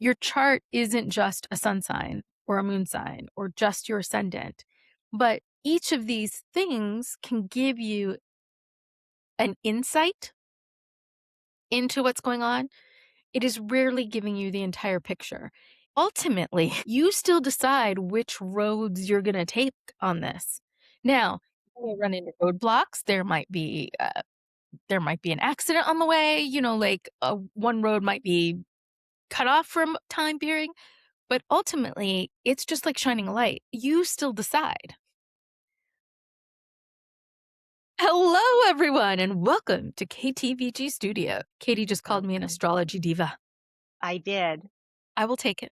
your chart isn't just a sun sign or a moon sign or just your ascendant, but each of these things can give you an insight into what's going on. It is rarely giving you the entire picture. Ultimately, you still decide which roads you're going to take on this. Now, you will run into roadblocks. There might be an accident on the way. One road might be cut off for a time period. But ultimately, it's just like shining a light. You still decide. Hello, everyone, and welcome to KTVG Studio. Katie just called me an astrology diva. I did. I will take it.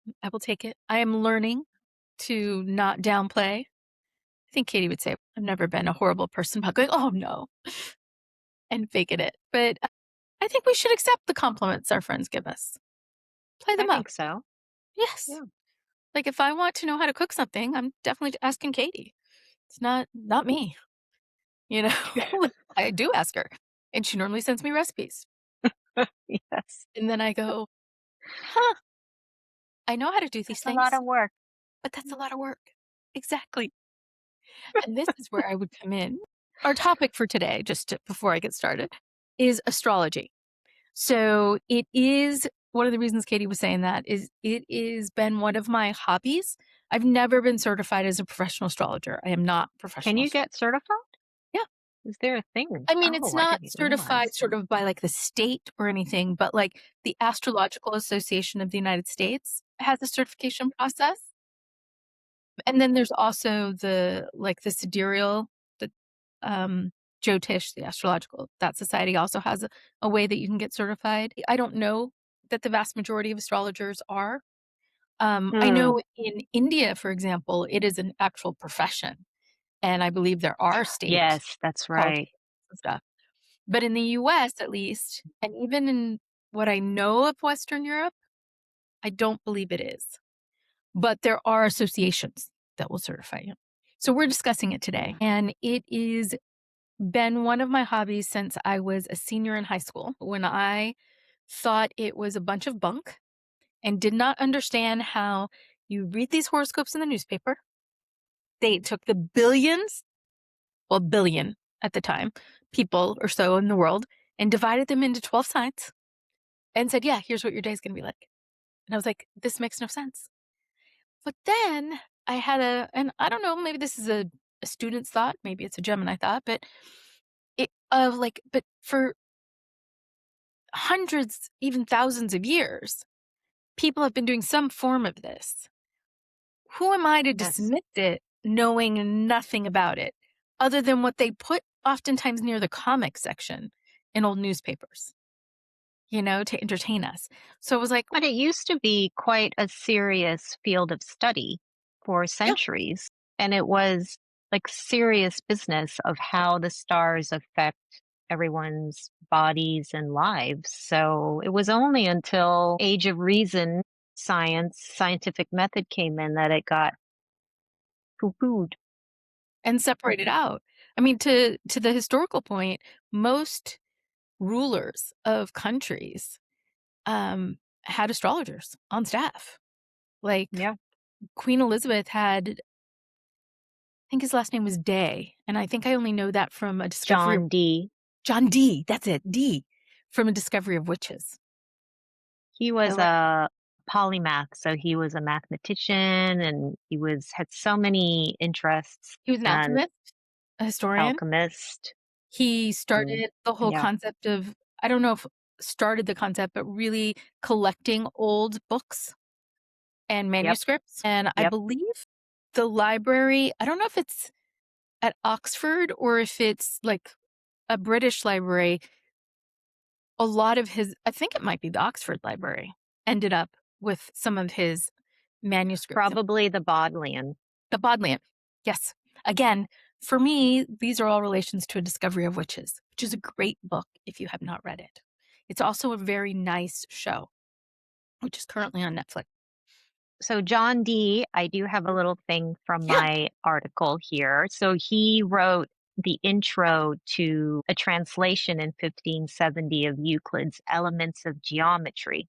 I am learning to not downplay. I think Katie would say I've never been a horrible person about going, oh no, and faking it. But I think we should accept the compliments our friends give us. Play them I up. think so. Yes. Yeah. Like if I want to know how to cook something, I'm definitely asking Katie. It's not me. I do ask her, and she normally sends me recipes. Yes. And then I go, huh, I know how to do these That's a lot things, of work. but that's a lot of work. Exactly. And this is where I would come in. Our topic for today, before I get started, is astrology. So it is one of the reasons Katie was saying that is it is been one of my hobbies. I've never been certified as a professional astrologer. I am not a Can professional you get astrologer. certified? Yeah. Is there a thing? I mean, it's Oh, I not didn't certified realize. sort of by like the state or anything, but like the Astrological Association of the United States has a certification process. And then there's also the sidereal, the Jyotish, the astrological, that society also has a way that you can get certified. I don't know that the vast majority of astrologers are. I know in India, for example, it is an actual profession. And I believe there are state Yes, that's right. qualifications and stuff. But in the US, at least, and even in what I know of Western Europe, I don't believe it is. But there are associations that will certify you. So we're discussing it today. And it is been one of my hobbies since I was a senior in high school, when I thought it was a bunch of bunk and did not understand how you read these horoscopes in the newspaper. They took the billion at the time, people or so in the world, and divided them into 12 signs and said, yeah, here's what your day's going to be like. And I was like, this makes no sense. But then I had and I don't know, maybe this is a student's thought, maybe it's a Gemini thought, but but for hundreds, even thousands of years, people have been doing some form of this. Who am I to Yes. dismiss it knowing nothing about it other than what they put oftentimes near the comic section in old newspapers, to entertain us. So I was like, But it used to be quite a serious field of study for yeah, centuries. And it was like serious business of how the stars affect everyone's bodies and lives. So it was only until Age of Reason scientific method came in that it got poo-pooed. and separate it out. I mean, to the historical point, most rulers of countries had astrologers on staff. Like Yeah. Queen Elizabeth had, I think his last name was Day, and I think I only know that from a discovery of John Dee. John Dee. That's it, Dee, from a discovery of witches. He I was like a polymath, so he was a mathematician and had so many interests he was an and alchemist, a historian. alchemist. He And started the whole yeah, concept of, I don't know if started the concept, but really collecting old books and yep, manuscripts. And I yep. believe the library, I don't know if it's at Oxford or if it's like a British library, a lot of I think it might be the Oxford Library, ended up with some of his manuscripts. Probably the Bodleian. The Bodleian. Yes. Again, for me, these are all relations to A Discovery of Witches, which is a great book if you have not read it. It's also a very nice show, which is currently on Netflix. So John Dee, I do have a little thing from Yeah. my article here. So he wrote the intro to a translation in 1570 of Euclid's Elements of Geometry.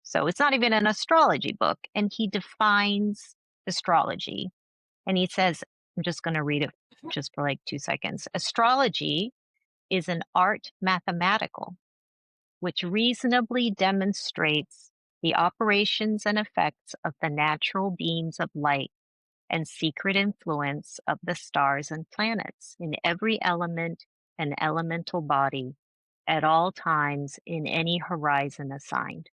So it's not even an astrology book. And he defines astrology. And he says, I'm just going to read it just for like 2 seconds. Astrology is an art mathematical, which reasonably demonstrates the operations and effects of the natural beams of light and secret influence of the stars and planets in every element and elemental body at all times in any horizon assigned.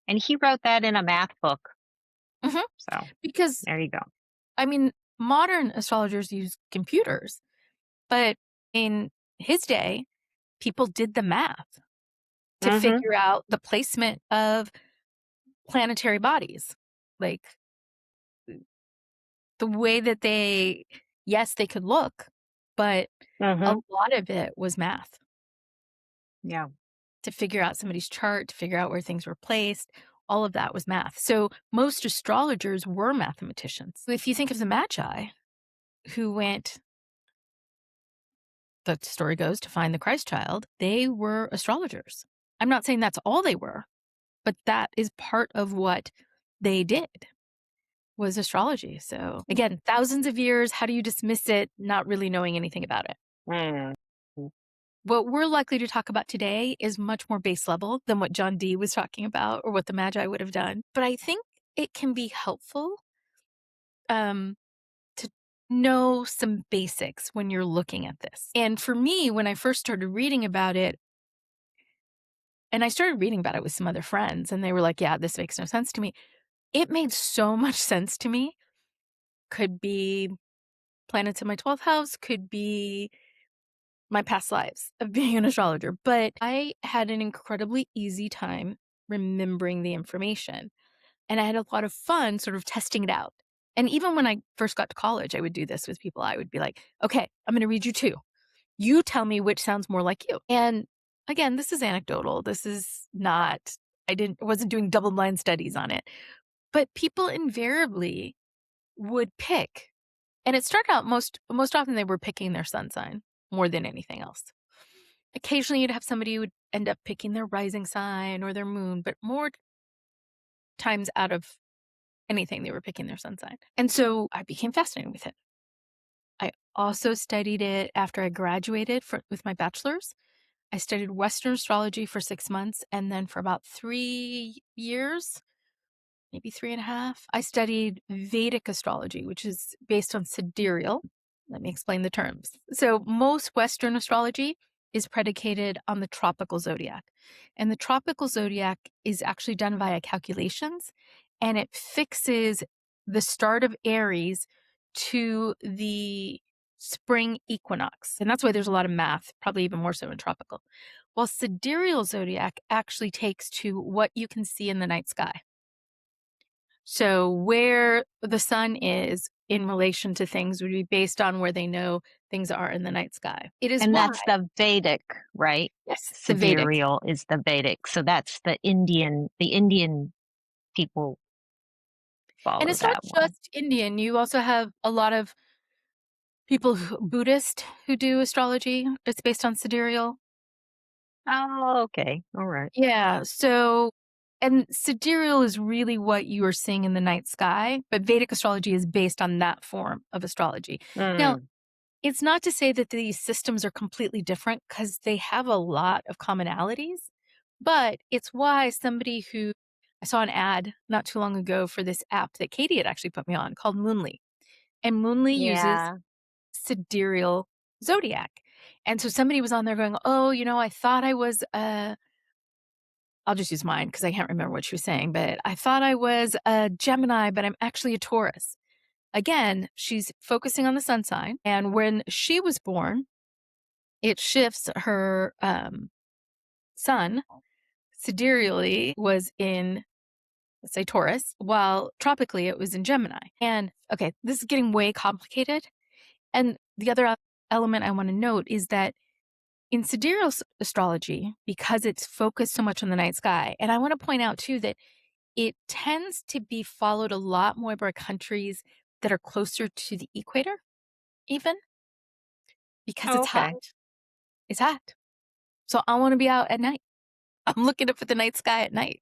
And he wrote that in a math book. Mhm. So Because, there you go. I mean, modern astrologers use computers, but in his day, people did the math to Hmm. figure out the placement of planetary bodies. Like, the way that yes, they could look, but a Hmm. lot of it was math Yeah. to figure out somebody's chart, to figure out where things were placed. All of that was math. So most astrologers were mathematicians. If you think of the Magi, who went, the story goes, to find the Christ child, they were astrologers. I'm not saying that's all they were, but that is part of what they did, was astrology. So again, thousands of years, how do you dismiss it not really knowing anything about it? Mm. What we're likely to talk about today is much more base level than what John Dee was talking about or what the Magi would have done. But I think it can be helpful um, to know some basics when you're looking at this. And for me, when I first started reading about it, and I started reading about it with some other friends, and they were like, yeah, this makes no sense to me. It made so much sense to me. Could be planets in my 12th house, could be my past lives of being an astrologer, but I had an incredibly easy time remembering the information. And I had a lot of fun sort of testing it out. And even when I first got to college, I would do this with people. I would be like, okay, I'm going to read you two. You tell me which sounds more like you. And again, this is anecdotal. This is not, wasn't doing double blind studies on it. But people invariably would pick. And it started out most often they were picking their sun sign more than anything else. Occasionally, you'd have somebody who would end up picking their rising sign or their moon, but more times out of anything, they were picking their sun sign. And so I became fascinated with it. I also studied it after I graduated with my bachelor's. I studied Western astrology for 6 months, and then for about 3 years, maybe 3.5, I studied Vedic astrology, which is based on sidereal. Let me explain the terms. So, most Western astrology is predicated on the tropical zodiac. And the tropical zodiac is actually done via calculations, and it fixes the start of Aries to the spring equinox. And that's why there's a lot of math, probably even more so in tropical. While sidereal zodiac actually takes to what you can see in the night sky. So where the sun is in relation to things would be based on where they know things are in the night sky. It is And why, that's the Vedic, right? yes, the Vedic. Sidereal is the Vedic. So that's the Indian people And follow it's not that one. just Indian. You also have a lot of people, Buddhist, who do astrology. It's based on sidereal. Oh, okay. All right. Yeah. So, and sidereal is really what you are seeing in the night sky, but Vedic astrology is based on that form of astrology. Now, Mm, it's not to say that these systems are completely different because they have a lot of commonalities, but it's why somebody who I saw an ad not too long ago for this app that Katie had actually put me on called Moonly. And Moonly uses yeah. sidereal zodiac. And so somebody was on there going, oh, I thought I was I'll just use mine because I can't remember what she was saying, but I thought I was a Gemini, but I'm actually a Taurus. Again, she's focusing on the sun sign. And when she was born, it shifts her sun sidereally was in, let's say, Taurus, while tropically it was in Gemini. And okay, this is getting way complicated. And the other element I want to note is that in sidereal astrology, because it's focused so much on the night sky, and I want to point out too that it tends to be followed a lot more by countries that are closer to the equator, even because Oh, it's hot. okay. It's hot. So I want to be out at night. I'm looking up at the night sky at night.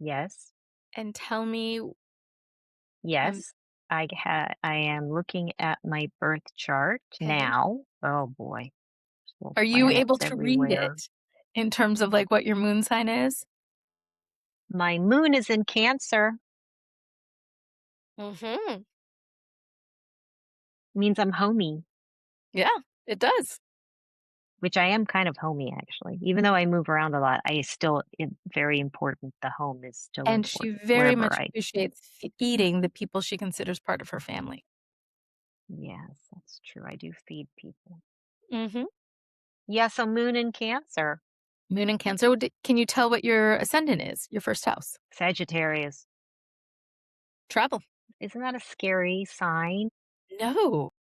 Yes. and tell me um, Yes. I am looking at my birth chart okay. now. Oh boy. There's little Are you planets able to read everywhere. it in terms of, like, what your moon sign is? My moon is in Cancer. Mhm. Means I'm homey, Yeah, it does. which I am kind of homey actually. Even though I move around a lot, I still very important. The home is still And she important very wherever much I. appreciates feeding the people she considers part of her family. Yes, that's true. I do feed people. Mhm. Yeah, so moon in Cancer, Moon in Cancer. Can you tell what your ascendant is, your first house? Sagittarius. Travel. Isn't that a scary sign? No.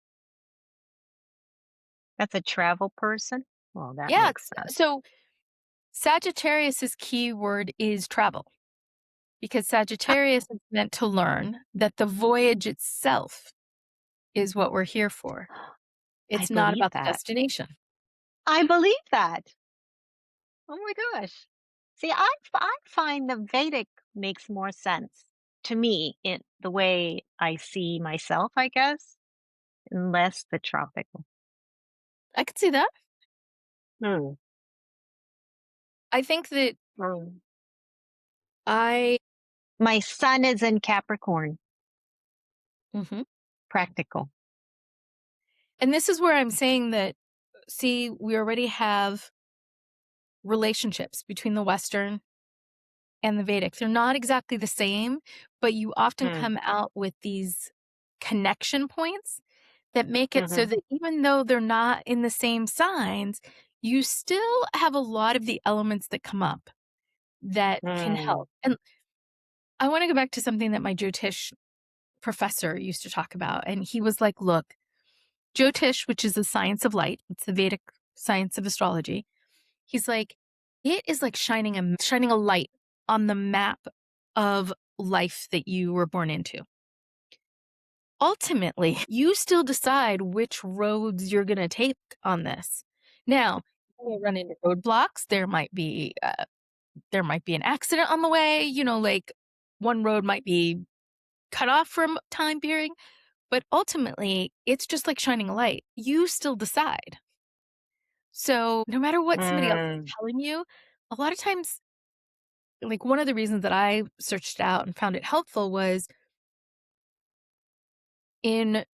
That's a travel person? Well, that Yeah, makes sense. so Sagittarius's keyword is travel because Sagittarius is meant to learn that the voyage itself is what we're here for. I It's not believe about the that. destination. I believe that. Oh my gosh. See, I find the Vedic makes more sense to me in the way I see myself, I guess, and less the tropical. I could see that. Mm. I think that Mm. I My sun is in Capricorn, Mhm. practical. And this is where I'm saying that, see, we already have relationships between the Western and the Vedic. They're not exactly the same, but you often Mm. come out with these connection points that make it so Mhm. that even though they're not in the same signs, you still have a lot of the elements that come up that can Mm. help. And I want to go back to something that my Jyotish professor used to talk about. And he was like, look, Jyotish, which is the science of light, it's the Vedic science of astrology. He's like, it is like shining a light on the map of life that you were born into. Ultimately, you still decide which roads you're going to take on this. Now, you will run into roadblocks. There might be an accident on the way. Like one road might be cut off for a time period, but ultimately, it's just like shining a light. You still decide. So, no matter what somebody else is Mm. telling you, a lot of times, like one of the reasons that I searched it out and found it helpful was in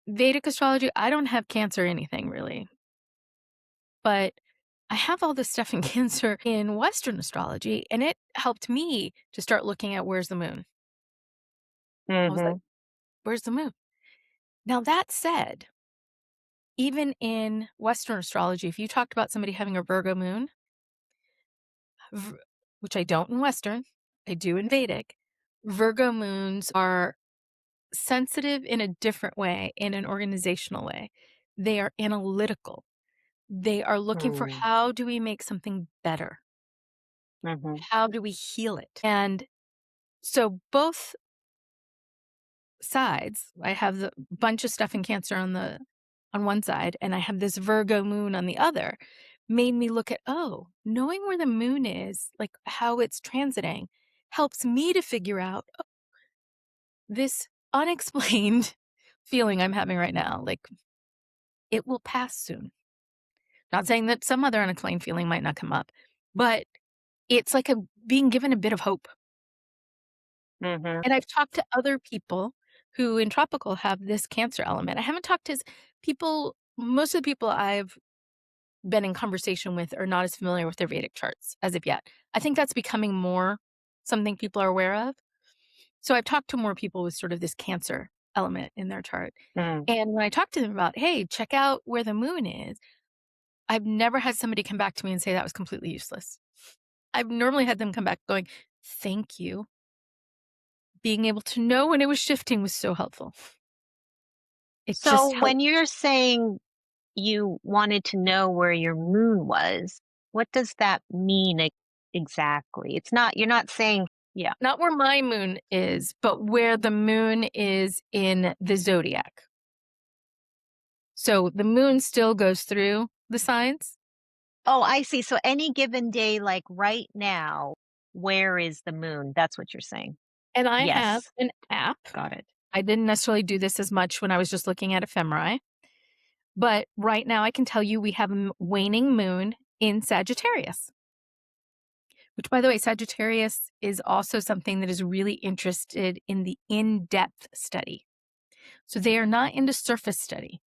Vedic astrology, I don't have Cancer anything really, but I have all this stuff in Cancer in Western astrology, and it helped me to start looking at where's the moon. I was like, Mhm. where's the moon? Now, that said, even in Western astrology, if you talked about somebody having a Virgo moon, v- which I don't in Western, I do in Vedic, Virgo moons are sensitive in a different way, in an organizational way. They are analytical. They are looking for Mm. how do we make something better? Mhm. How do we heal it? And so both sides, I have the bunch of stuff in Cancer on one side and I have this Virgo moon on the other, made me look at, oh, knowing where the moon is, like how it's transiting, helps me to figure out this unexplained feeling I'm having right now. Like it will pass soon. Not saying that some other unexplained feeling might not come up, but it's like a being given a bit of hope. Mhm. And I've talked to other people who in tropical have this Cancer element. I haven't talked to people, most of the people I've been in conversation with are not as familiar with their Vedic charts as of yet. I think that's becoming more something people are aware of. So I've talked to more people with sort of this Cancer element in their chart. Mm. And when I talk to them about, hey, check out where the moon is, I've never had somebody come back to me and say that was completely useless. I've normally had them come back going, thank you. Being able to know when it was shifting was so helpful. It So just when helped. you're saying you wanted to know where your moon was, what does that mean exactly? It's not you're not saying yeah. Not where my moon is, but where the moon is in the zodiac. So the moon still goes through the signs. Oh, I see. So any given day like right now. Where is the moon? That's what you're saying. And I have Yes, an app. got it. I didn't necessarily do this as much when I was just looking at ephemerae, but right now I can tell you we have a waning moon in Sagittarius, which, by the way, Sagittarius is also something that is really interested in the in-depth study. So they are not into surface study,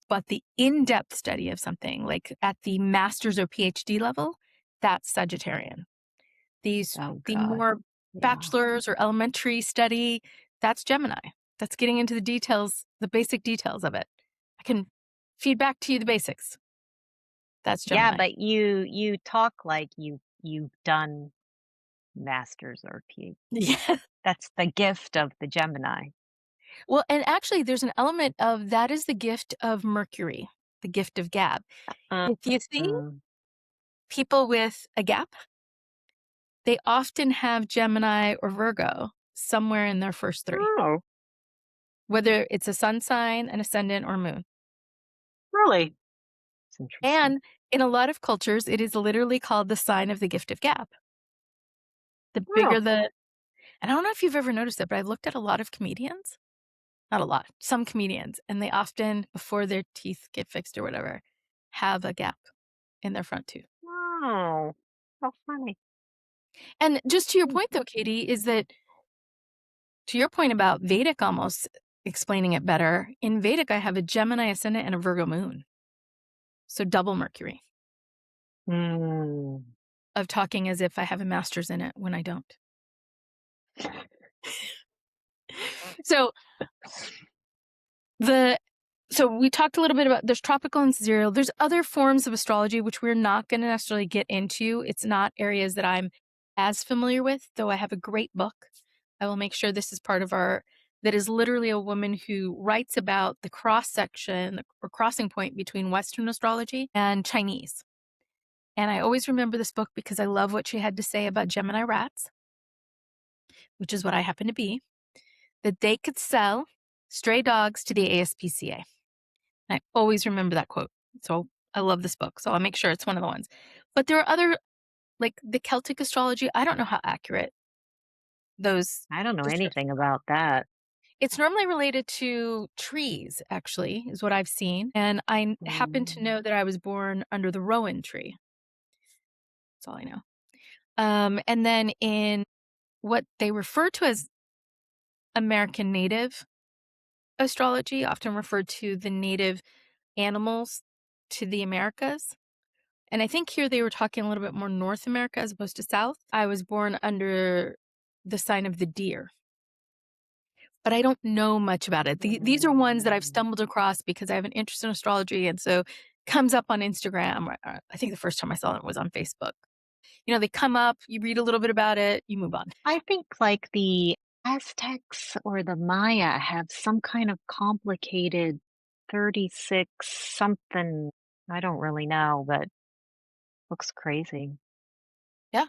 but the in-depth study of something, like at the master's or PhD level, that's Sagittarian. These Oh the God. more Yeah. bachelor's or elementary study, that's Gemini. That's getting into the details, the basic details of it. I can feed back to you the basics. That's Yeah, Gemini. but you talk like you've done masters or PhD. Yeah. That's the gift of the Gemini. Well, and actually there's an element of that is the gift of Mercury, the gift of gab. Uh, If you see mm. people with a gap, they often have Gemini or Virgo somewhere in their first 3, Oh, whether it's a sun sign, an ascendant, or moon. really? It's interesting. And in a lot of cultures, it is literally called the sign of the gift of gab. The Oh, bigger the and I don't know if you've ever noticed it, but I've looked at a lot of comedians, not a lot, some comedians, and they often, before their teeth get fixed or whatever, have a gap in their front tooth. wow. How funny. And just to your Hmm. point though, Katie, is that to your point about Vedic almost explaining it better, in Vedic, I have a Gemini ascendant and a Virgo moon. So double Mercury Mm. of talking as if I have a master's in it when I don't. So the so we talked a little bit about there's tropical and sidereal. There's other forms of astrology which we're not going to necessarily get into. It's not areas that I'm as familiar with, though I have a great book. I will make sure this is part of our that is literally a woman who writes about the cross section or crossing point between Western astrology and Chinese. And I always remember this book because I love what she had to say about Gemini rats, which is what I happen to be, that they could sell stray dogs to the ASPCA. I always remember that quote. So I love this book. So I'll make sure it's one of the ones. But there are other, like the Celtic astrology. I don't know how accurate those I don't know descriptions. anything about that. It's normally related to trees, actually, is what I've seen. And happen to Mm. know that I was born under the rowan tree. That's all I know. And then in what they refer to as American Native astrology, often referred to the native animals to the Americas. And I think here they were talking a little bit more North America as opposed to South. I was born under the sign of the deer, but I don't know much about it. These are ones that I've Mm. stumbled across because I have an interest in astrology. And so comes up on Instagram. Or I think the first time I saw it was on Facebook. You know, they come up, you read a little bit about it, you move on. I think like the Aztecs or the Maya have some kind of complicated 36 something. I don't really know, but looks crazy. Yeah.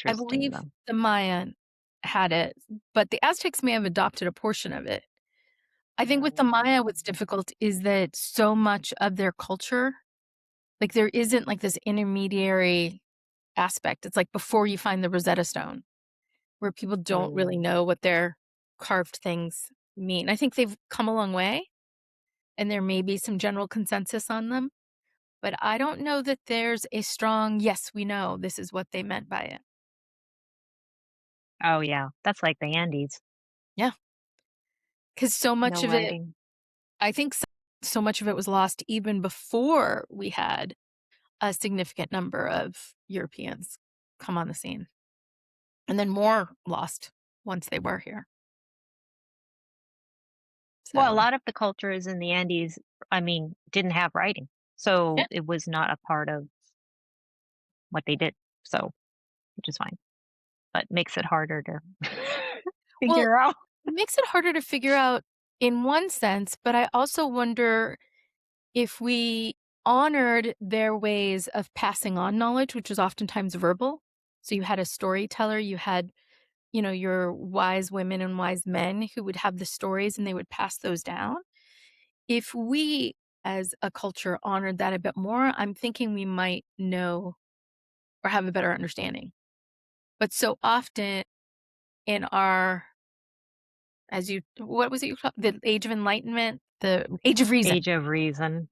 I Interesting believe though. the Mayan had it, but the Aztecs may have adopted a portion of it. I think with the Maya, Mm. what's difficult is that so much of their culture, like there isn't like this intermediary aspect. It's like before you find the Rosetta Stone, where people don't really Mm. know what their carved things mean. I think they've come a long way and there may be some general consensus on them, but I don't know that there's a strong, yes, we know this is what they meant by it. Oh yeah, that's like the Andes. Yeah. Because so No much of it, writing. I think so much of it was lost even before we had a significant number of Europeans come on the scene, and then more lost once they were here. Well, a So, lot of the cultures in the Andes, I mean, didn't have writing. yeah. So it was not a part of what they did. So, which is fine, but makes it harder to Well, figure out. it makes it harder to figure out in one sense, but I also wonder if we honored their ways of passing on knowledge, which was oftentimes verbal. So you had a storyteller, you had, you know, your wise women and wise men who would have the stories and they would pass those down. If we as a culture honored that a bit more, I'm thinking we might know or have a better understanding. But so often in our, as you, what was it you called? The age of enlightenment, the age of reason, Age of reason.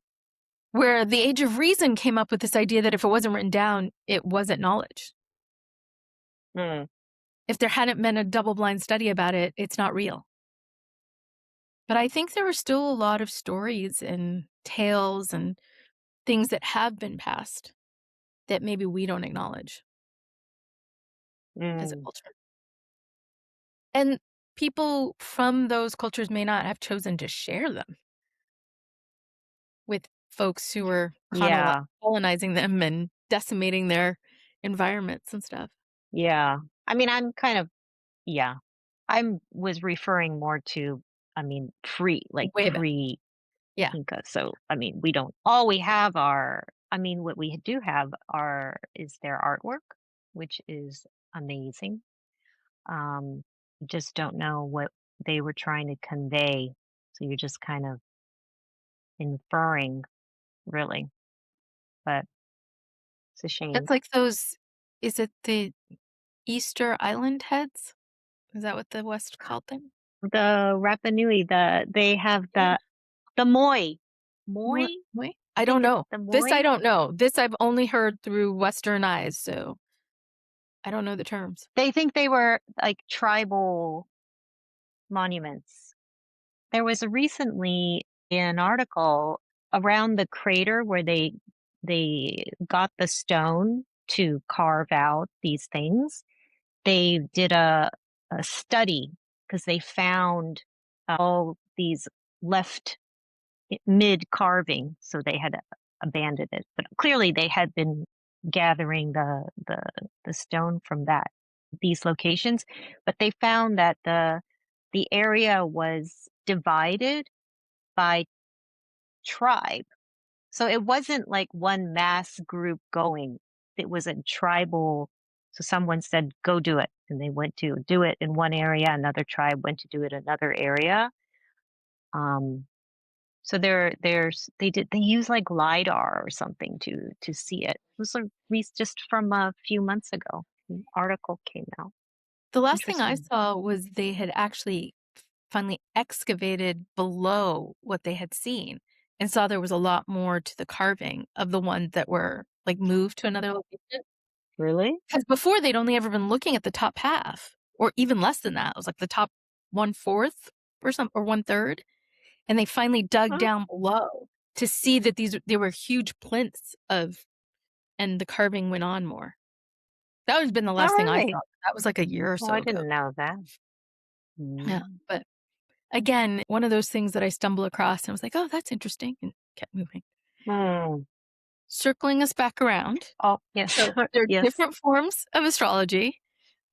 where the age of reason came up with this idea that if it wasn't written down, it wasn't knowledge. Mm, If there hadn't been a double blind study about it, it's not real. But I think there are still a lot of stories and tales and things that have been passed that maybe we don't acknowledge as a mm. culture. And people from those cultures may not have chosen to share them with folks who were Yeah, colonizing them and decimating their environments and stuff. yeah. I mean, I'm kind of yeah. I'm was referring more to, I mean, Way back. pre Yeah. Inca. So, I mean, we don't all we have are I mean, what we do have are is their artwork, which is amazing. You just don't know what they were trying to convey. So you're just kind of inferring, really. But it's a shame. It's like those, is it the Easter Island heads? Is that what the West called them? The Rapa Nui, they have Yeah. the Moi. Moi? What wait, I I don't think it's know. the This I Moi. don't know. This I've only heard through Western eyes, so I don't know the terms. They think they were like tribal monuments. There was recently an article around the crater where they got the stone to carve out these things. They did a study because they found all these left mid carving, so they had abandoned it. But clearly, they had been gathering the stone from these locations, but they found that the area was divided by tribe. So it wasn't like one mass group going. It was a tribal. So someone said, "Go do it," and they went to do it in one area. Another tribe went to do it in another area. Um, So they use like LiDAR or something to see it. It was just from a few months ago. An article came out. The last thing I Interesting. saw was they had actually finally excavated below what they had seen and saw there was a lot more to the carving of the ones that were, like, moved to another location. Really? Because before, they'd only ever been looking at the top half or even less than that. It was like the top 1/4 or some or 1/3, and they finally dug Huh? down below to see that they were huge plinths of, and the carving went on more. That was been the Oh, last thing I saw. really? That was like a year or Oh, so I ago. didn't know that. Yeah, Mm. but again, one of those things that I stumble across and I was like, "Oh, that's interesting," and kept moving. Mm. Circling us back around. Oh, yes. So there are Yes. different forms of astrology.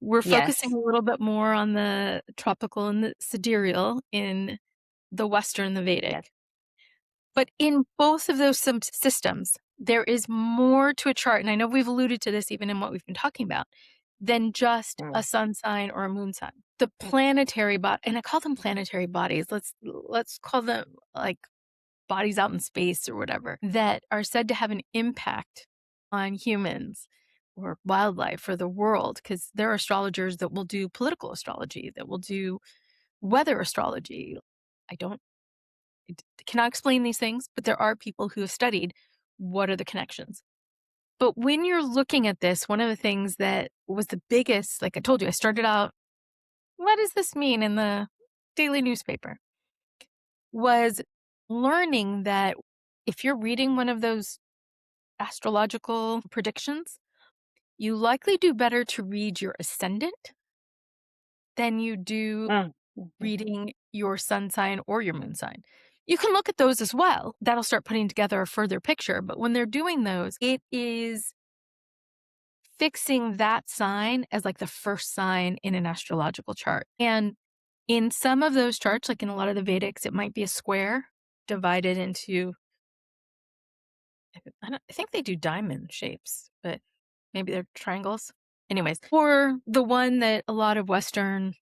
We're focusing Yes. a little bit more on the tropical and the sidereal in the Western, the Yes. Vedic. But in both of those systems, there is more to a chart, and I know we've alluded to this even in what we've been talking about, than just a Mm. sun sign or a moon sign. The planetary and I call them planetary bodies. Let's call them like bodies out in space or whatever that are said to have an impact on humans or wildlife or the world, because there are astrologers that will do political astrology, that will do weather astrology. I don't cannot explain these things, but there are people who have studied what are the connections. But when you're looking at this, one of the things that was the biggest, like I told you, I started out, what does this mean in the daily newspaper? Was learning that if you're reading one of those astrological predictions, you likely do better to read your ascendant than you do Mm. Mhm. reading your sun sign or your moon sign. You can look at those as well. That'll start putting together a further picture. But when they're doing those, it is fixing that sign as like the first sign in an astrological chart. And in some of those charts, like in a lot of the Vedics, it might be a square divided into, I think they do diamond shapes, but maybe they're triangles. Anyways, or the one that a lot of Western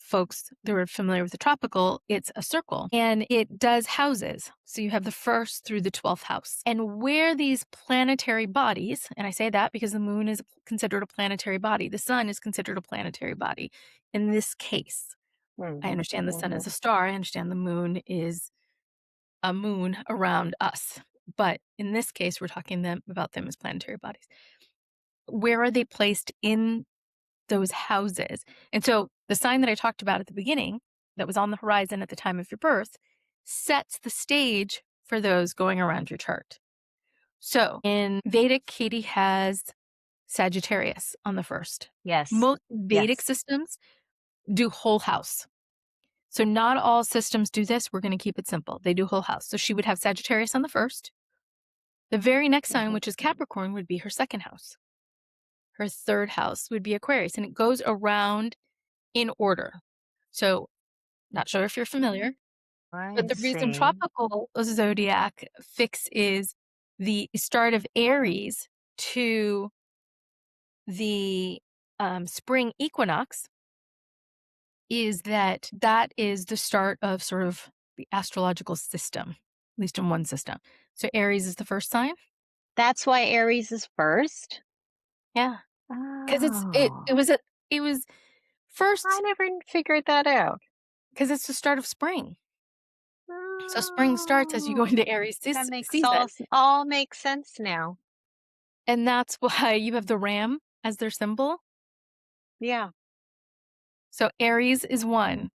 folks that are familiar with the tropical, it's a circle and it does houses. So you have the first through the 12th house. And where these planetary bodies, and I say that because the moon is considered a planetary body, the sun is considered a planetary body in this case. I Mhm. understand the sun Mhm. is a star. I understand the moon is a moon around us. But in this case, we're talking about them as planetary bodies. Where are they placed in those houses? And so the sign that I talked about at the beginning that was on the horizon at the time of your birth sets the stage for those going around your chart. So in Vedic, Katie has Sagittarius on the first. Yes. Most Vedic Yes. systems do whole house. So not all systems do this. We're going to keep it simple. They do whole house. So she would have Sagittarius on the first. The very next sign, Mhm. which is Capricorn, would be her second house. Her third house would be Aquarius, and it goes around in order. So, not sure if you're familiar, but I the reason see. tropical zodiac fixes the start of Aries to the spring equinox is that that is the start of sort of the astrological system, at least in one system. So Aries is the first sign. That's why Aries is first? Yeah, because Oh, it was I first never figured that out. because it's the start of spring. So spring starts as you go Oh, into Aries that makes season, all makes sense now. and that's why you have the ram as their symbol. Yeah. So Aries is 1,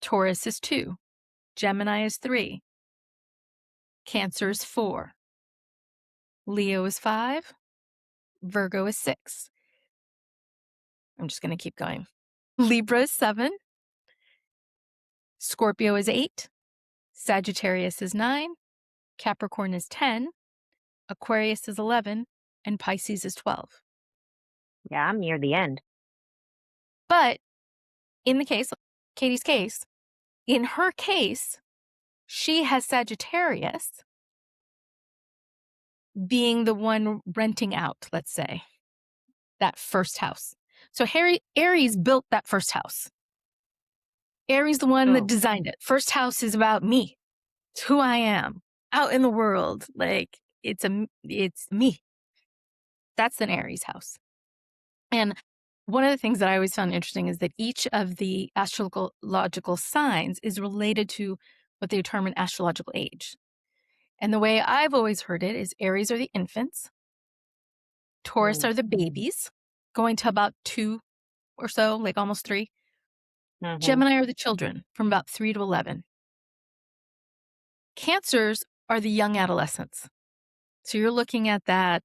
Taurus is 2, Gemini is 3, Cancer is 4, Leo is 5, Virgo is 6. I'm just going to keep going. Libra is 7, Scorpio is 8, Sagittarius is 9, Capricorn is 10, Aquarius is 11, and Pisces is 12. Yeah, I'm near the end. But in the case, Katie's case, in her case, she has Sagittarius being the one renting out, let's say, that first house. So Aries built that first house. Aries the one that Oh. designed it. First house is about me. It's who I am out in the world. Like it's me. That's an Aries house. And one of the things that I always found interesting is that each of the astrological signs is related to what they term an astrological age. And the way I've always heard it is Aries are the infants, Taurus Mm. are the babies, going to about 2 or so, like almost 3. Mhm. Gemini are the children from about 3 to 11. Cancers are the young adolescents. So you're looking at that.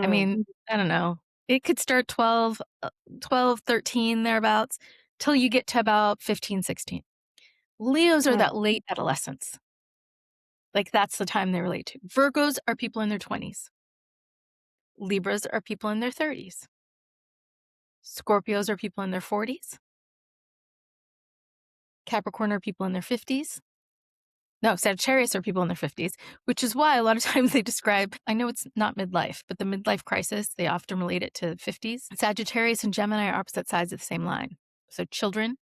I Mm. mean, I don't know. It could start 12, 13, thereabouts, till you get to about 15, 16. Leos are Mm. that late adolescence. Like that's the time they relate to. Virgos are people in their 20s. Libras are people in their 30s. Scorpios are people in their 40s. Capricorn are people in their 50s. No, Sagittarius are people in their 50s, which is why a lot of times they describe, I know it's not midlife, but the midlife crisis, they often relate it to 50s. Sagittarius and Gemini are opposite sides of the same line. So children,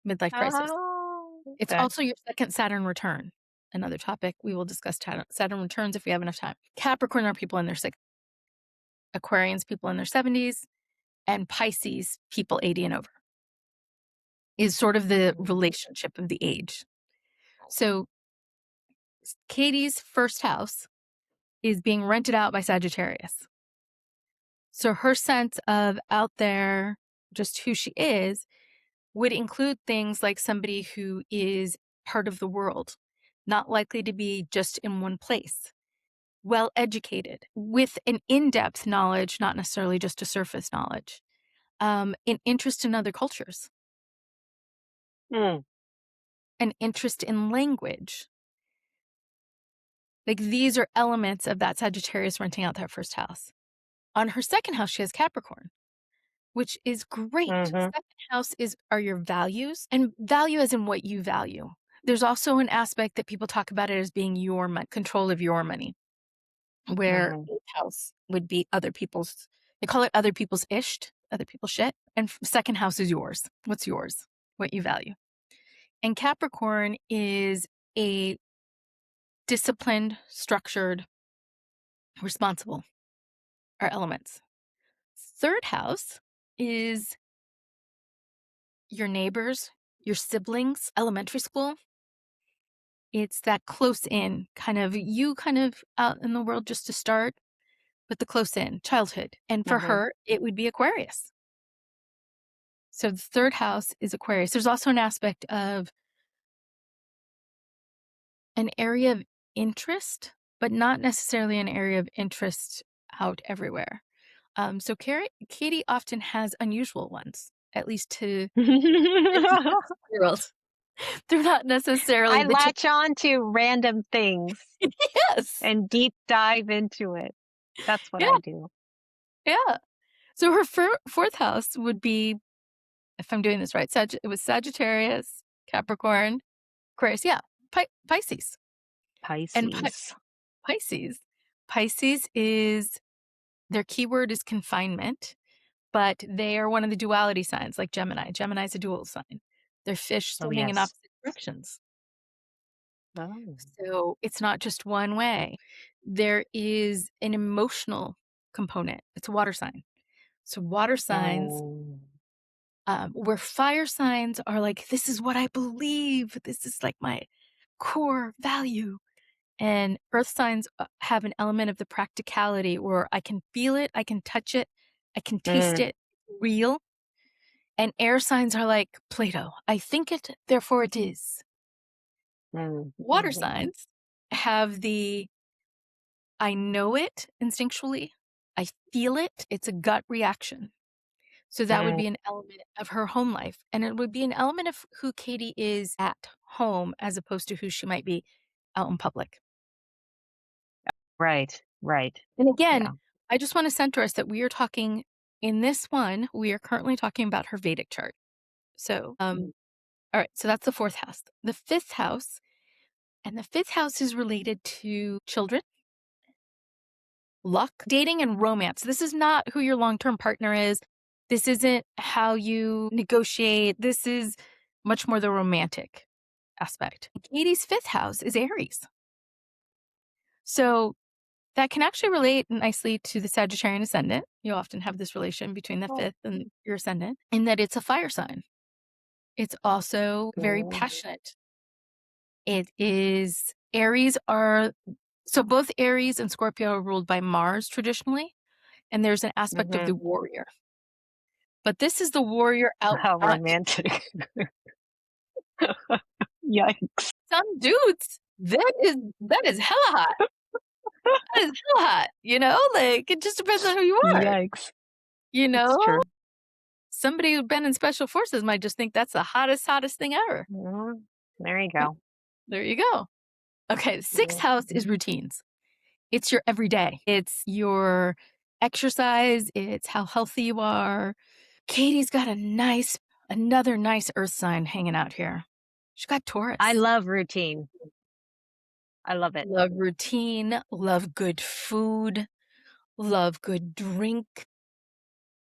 midlife crisis. Oh, It's okay. also your second Saturn return. Another topic we will discuss Saturn returns if we have enough time. Capricorn are people in their 60s, Aquarians people in their 70s, and Pisces people 80 and over is sort of the Mhm. relationship of the age. So Katie's first house is being rented out by Sagittarius. So her sense of out there, just who she is, would include things like somebody who is part of the world, not likely to be just in one place, well educated, with an in depth knowledge, not necessarily just a surface knowledge, an interest in other cultures, Mm. an interest in language. Like these are elements of that Sagittarius renting out that first house. On her second house, she has Capricorn, which is great. Mhm. Second house are your values, and value as in what you value. There's also an aspect that people talk about it as being your control of your money, where Mhm. eighth house would be other people's. They call it other people's isht. other people's shit. And second house is yours. What's yours? What you value. And Capricorn is a disciplined, structured, responsible are elements. Third house is your neighbors, your siblings, elementary school. It's that close in kind of you kind of out in the world just to start, but the close in childhood. And for Mm-hmm. her, it would be Aquarius. So the third house is Aquarius. There's also an aspect of an area of interest, but not necessarily an area of interest out everywhere. So Katie often has unusual ones, at least to girls. They're not necessarily I the latch on to random things yes. and deep dive into it. That's what Yeah, I do. yeah. So her fourth house would be, if I'm doing this right, it was Sagittarius, Capricorn, Aquarius, yeah, Pisces. And Pisces. Pisces. Pisces is their keyword is confinement, but they are one of the duality signs like Gemini. Gemini is a dual sign. They're fish Oh, swimming in yes. opposite directions. Oh. So it's not just one way. There is an emotional component. It's a water sign. So water signs, Oh. where fire signs are like, this is what I believe. This is like my core value. And earth signs have an element of the practicality where I can feel it, I can touch it, I can taste Mm, it, real. And air signs are like Plato. I think it, therefore it is. Water mhm, signs have the I know it instinctually, I feel it, it's a gut reaction. So that would mm. be an element of her home life. And it would be an element of who Katie is at home as opposed to who she might be out in public. Right, right. And again, Yeah. I just want to center us that we are talking in this one, we are currently talking about her Vedic chart. So, all right, so that's the fourth house. The fifth house, and the fifth house is related to children, luck, dating, and romance. This is not who your long term partner is. This isn't how you negotiate. This is much more the romantic aspect. Katie's fifth house is Aries. So that can actually relate nicely to the Sagittarian ascendant. You often have this relation between the Oh, fifth and your ascendant in that it's a fire sign. It's also very oh, passionate. It is Aries are so both Aries and Scorpio are ruled by Mars traditionally, and there's an aspect of mhm. the warrior. But this is the warrior out How front. romantic. Yikes. Some dudes, that is hella hot. That is hella hot, like it just depends on who you are. Yikes. You It's know? true. Somebody who's been in special forces might just think that's the hottest thing ever. Mhm. There you Yeah, go. there you go. Okay, the sixth Mm, house is routines. It's your everyday. It's your exercise, it's how healthy you are. Katie's got another nice earth sign hanging out here. She's got I Taurus. love routine. I love it. Love routine, love good food, love good drink.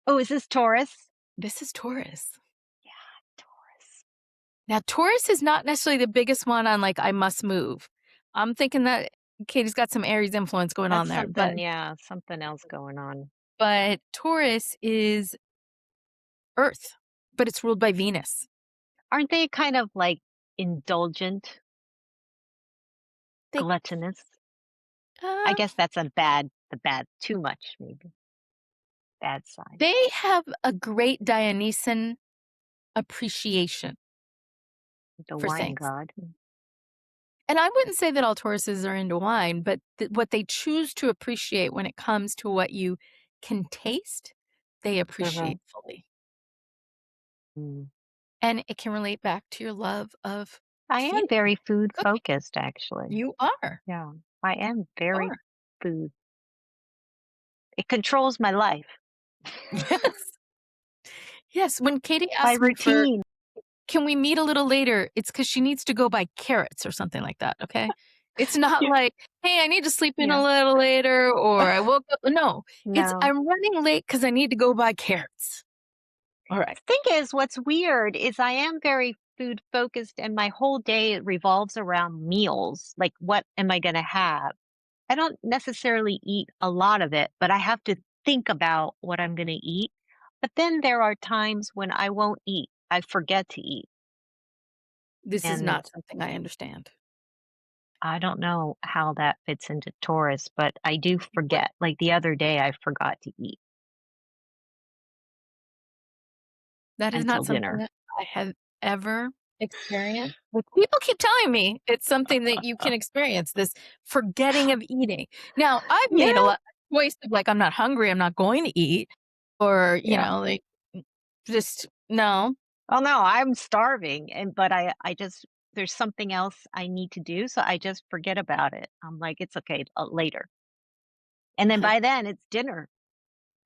Oh, is this Taurus? This is Taurus. Yeah, Taurus. Now, Taurus is not necessarily the biggest one on like, I must move. I'm thinking that Katie's got some Aries influence going on That's there, but something, yeah, something else going on. but Taurus is Earth, but it's ruled by Venus. Aren't they kind of like indulgent, They gluttonous? I uh, guess that's the bad, too much, maybe. Bad side. they have a great Dionysian appreciation The for wine things. god. And I wouldn't say that all Tauruses are into wine, but what they choose to appreciate when it comes to what you can taste, they appreciate Mhm. fully. Mm. And it can relate back to your love of I am feeding, very food cooking. focused, actually. You are. Yeah, I You am very are. food. It controls my life. Yes. Yes. When Katie My asked me for, routine. can we meet a little later? It's because she needs to go buy carrots or something like that. Okay. It's not Yeah. like, hey, I need to sleep in Yeah. a little later or I woke up. No, it's No. I'm running late because I need to go buy carrots. All right. Thing is, what's weird is I am very food focused and my whole day revolves around meals. Like, what am I going to have? I don't necessarily eat a lot of it, but I have to think about what I'm going to eat. But then there are times when I won't eat. I forget to eat. This is And not something I understand. I don't know how that fits into Taurus, but I do What forget. Like the other day, I forgot to eat that is until not something dinner. that I have ever experienced. Like, people keep telling me it's something that you can experience, this forgetting of eating. Now, I've Yeah. made a lot choice of, like, I'm not hungry, I'm not going to eat, or, Yeah. like, just no. Oh, no, I'm starving, and but I just there's something else I need to do, so I just forget about it. I'm like, "It's okay, later." And then by then, it's dinner,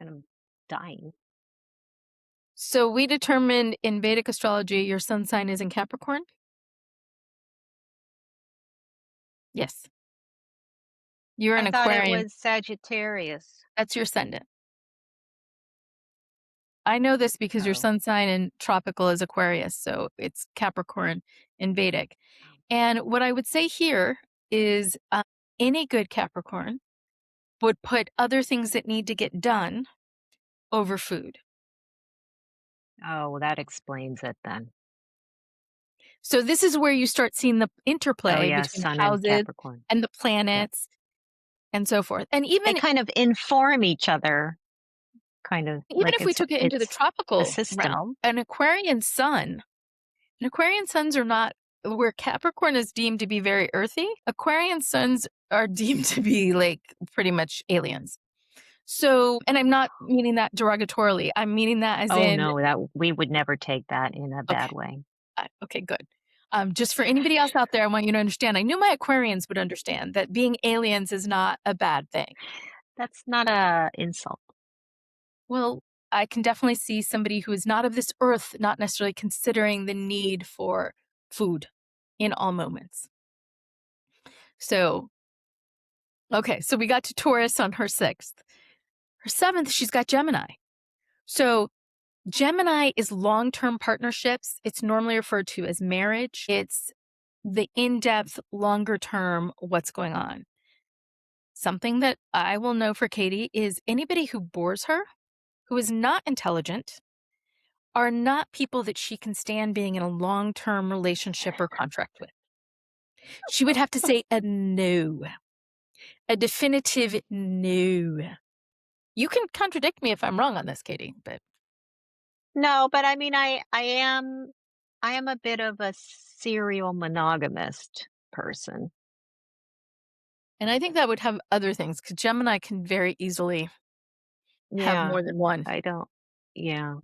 and I'm dying. So we determined in Vedic astrology your sun sign is in Capricorn? Yes. You're I an thought it Aquarian. was Sagittarius. That's your ascendant. I know this because your Oh. sun sign in tropical is Aquarius, so it's Capricorn in Vedic. And what I would say here is any good Capricorn would put other things that need to get done over food. Oh, well, that explains it then. So this is where you start seeing the Oh, interplay yeah, between the Sun and houses Capricorn. and the Yeah. planets and so forth. And They even kind of inform each other, kind of even like if we took it into the it's a tropical system. realm, an Aquarian suns are not where Capricorn is deemed to be very earthy. Aquarian suns are deemed to be like pretty much aliens. So, and I'm not meaning that derogatorily. I'm meaning that as Oh, in, no, that we would never take that in a okay, bad way. okay, good. Just for anybody else out there, I want you to understand. I knew my Aquarians would understand that being aliens is not a bad thing. That's not a insult. Well, I can definitely see somebody who is not of this earth not necessarily considering the need for food in all moments. So, okay, so we got to Taurus on her 6th. Her 7th, she's got Gemini. So, Gemini is long term partnerships. It's normally referred to as marriage. It's the in depth, longer term, what's going on. Something that I will know for Katie is anybody who bores her, who is not intelligent, are not people that she can stand being in a long term relationship or contract with. She would have to say a no, a definitive no. You can contradict me if I'm wrong on this, Katie, but No, but I mean, I am a bit of a serial monogamist person. and I think that would have other things because Gemini can very easily have Yeah, more than one. I don't. Yeah,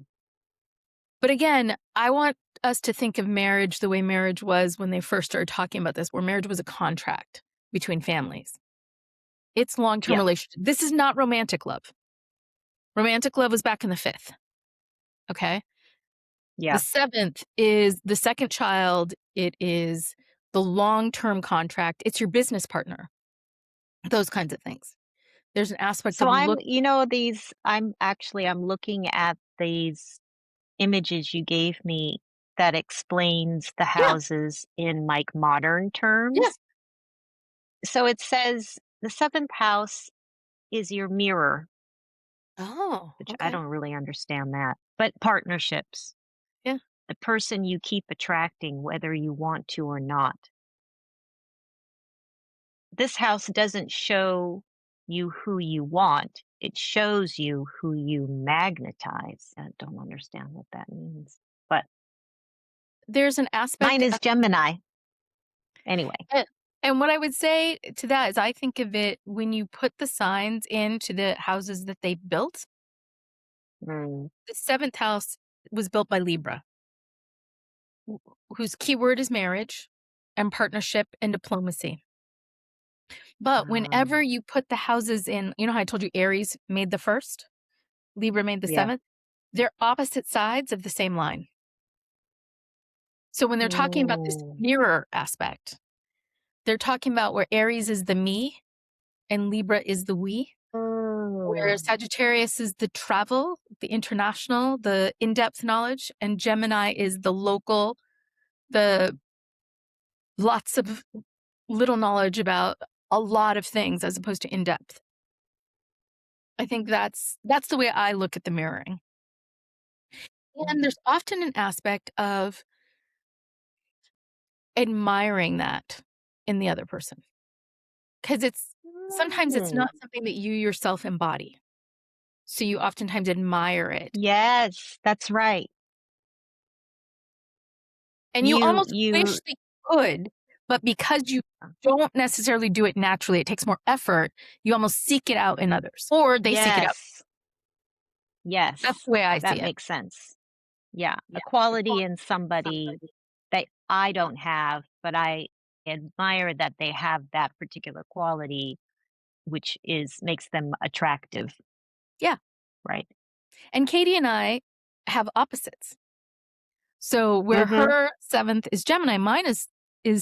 But again, I want us to think of marriage the way marriage was when they first started talking about this, where marriage was a contract between families. It's long-term yeah, relationship. This is not romantic love. Romantic love was back in the 5th. Okay. The yeah. 7th is the second child. It is the long-term contract. It's your business partner, those kinds of things. There's an aspect So of I'm, look. I'm looking at these images you gave me that explains the Yeah. houses in like modern Yeah. terms. So it says the seventh house is your mirror, Oh, which I okay. don't really understand that, but partnerships, Yeah. the person you keep attracting, whether you want to or not. This house doesn't show you who you want. It shows you who you magnetize. I don't understand what that means. But There's an mine aspect is Gemini. Anyway. And and what I would say to that is I think of it when you put the signs into the houses that they built, Mm, the 7th house was built by Libra, whose keyword is marriage and partnership and diplomacy. But whenever um, you put the houses in, you know how I told you Aries made the 1st, Libra made the yeah. 7th? They're opposite sides of the same line. So when they're talking about this Mm, mirror aspect, they're talking about where Aries is the me and Libra is the we. where Oh, Sagittarius is the travel, the international, the in-depth knowledge, and Gemini is the local, the lots of little knowledge about a lot of things as opposed to in-depth. I think that's the way I look at the mirroring. And there's often an aspect of admiring that in the other person, because sometimes it's mm. not something that you yourself embody. So you oftentimes admire it. Yes, that's right. And you You almost wish you that you could, but because you don't necessarily do it naturally, it takes more effort, you almost seek it out in others, or they seek it out. yes, That's yes, the way I that see it. makes sense. Yeah, Yeah. a quality in somebody that I don't have, but I admire that they have that particular quality, which is makes them attractive, Yeah. right? And Katie and I have opposites. So where Mhm. her 7th is Gemini, mine is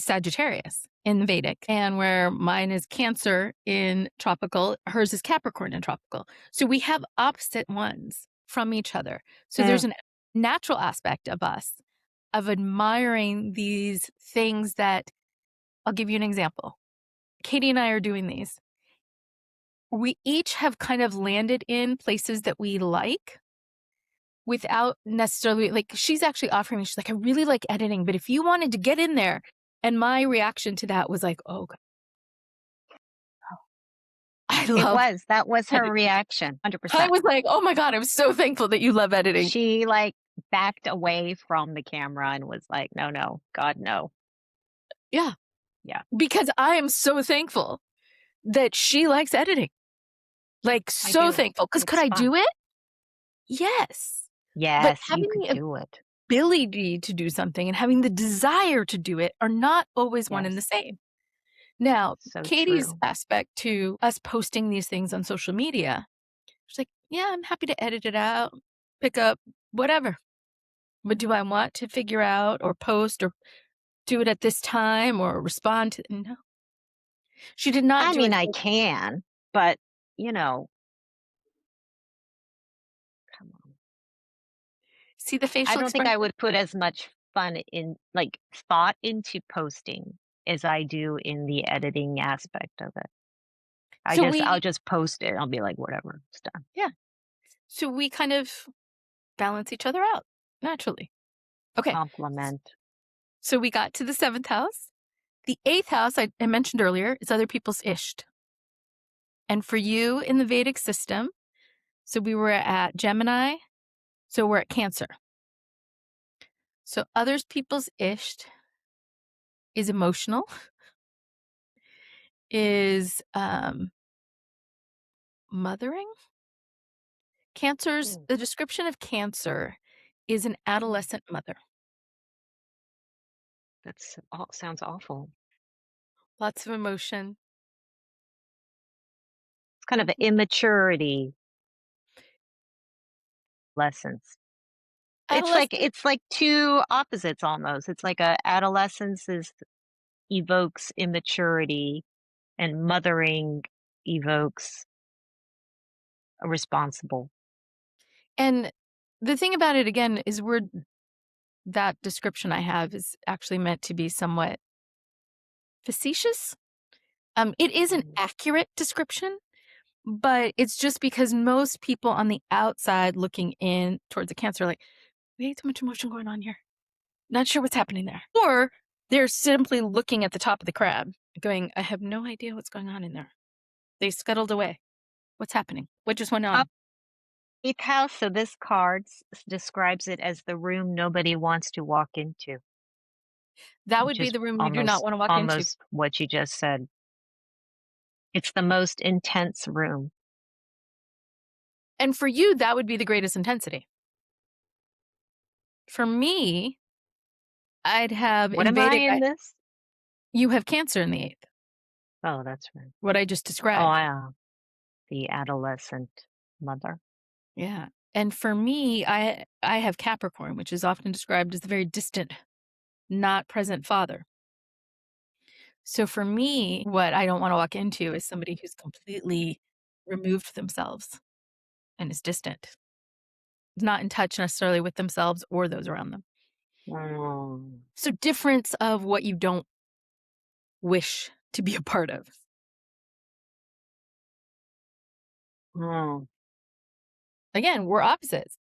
Sagittarius in Vedic, and where mine is Cancer in tropical, hers is Capricorn in tropical. So we have opposite ones from each other. So Mm. there's a natural aspect of us of admiring these things that I'll give you an example. Katie and I are doing these. We each have kind of landed in places that we like without necessarily like she's actually offering me, she's like, I really like editing, but if you wanted to get in there. And my reaction to that was like, oh, God, I love That was her editing. reaction, I 100%. was like, oh my God, I'm so thankful that you love editing. She, like, backed away from the camera and was like, "No, no, God, no." Yeah. Yeah, Because I am so thankful that she likes editing. Like, I so do. thankful. Because could It's I do fun. it? Yes. But Yes, you having could the do it. ability to do something and having the desire to do it are not always one and the Yes, same. Now, so Katie's true. aspect to us posting these things on social media, she's like, yeah, I'm happy to edit it out, pick up, whatever. But do I want to figure out or post or do it at this time or respond to? No. She did not I do mean, it. I can, but, you know, come on. See the I facial don't think expression? I would put as much fun in like, thought into posting as I do in the editing aspect of it. So I'll we, just post it. I'll be like, "Whatever, it's done." yeah. So we kind of balance each other out naturally. Okay. Compliment. So we got to the 7th house. The 8th house, I mentioned earlier, is other people's isht. And for you in the Vedic system, so we were at Gemini, so we're at Cancer. So others people's isht is emotional, is mothering. Mm, The description of Cancer is an mm, adolescent mother. sounds awful. Lots of emotion. It's kind of an immaturity lessons. Adolescent, It's like 2 opposites almost. It's like a adolescence evokes immaturity, and mothering evokes a responsible. and the thing about it again is that description I have is actually meant to be somewhat facetious. It is an Mm. accurate description, but it's just because most people on the outside looking in towards a Cancer are like, way too much emotion going on here. Not sure what's happening there. Or they're simply looking at the top of the crab, going, I have no idea what's going on in there. They scuttled away. What's happening? What just went Up on? 8th house, so this card describes it as the room nobody wants to walk into, That would which be is the room you do not want to walk into. almost what you just said. It's the most intense room. And for you, that would be the greatest intensity. For me, I'd have What in am I Vedic, in this? you have Cancer in the 8th, Oh, that's right. what I just Oh, described. yeah, the adolescent mother. Yeah. And for me, I have Capricorn, which is often described as the very distant, not present father. So for me, what I don't want to walk into is somebody who's completely removed themselves and is distant, not in touch necessarily with themselves or those around them. Mm. So difference of what you don't wish to be a part of. Mm. Again, we're opposites.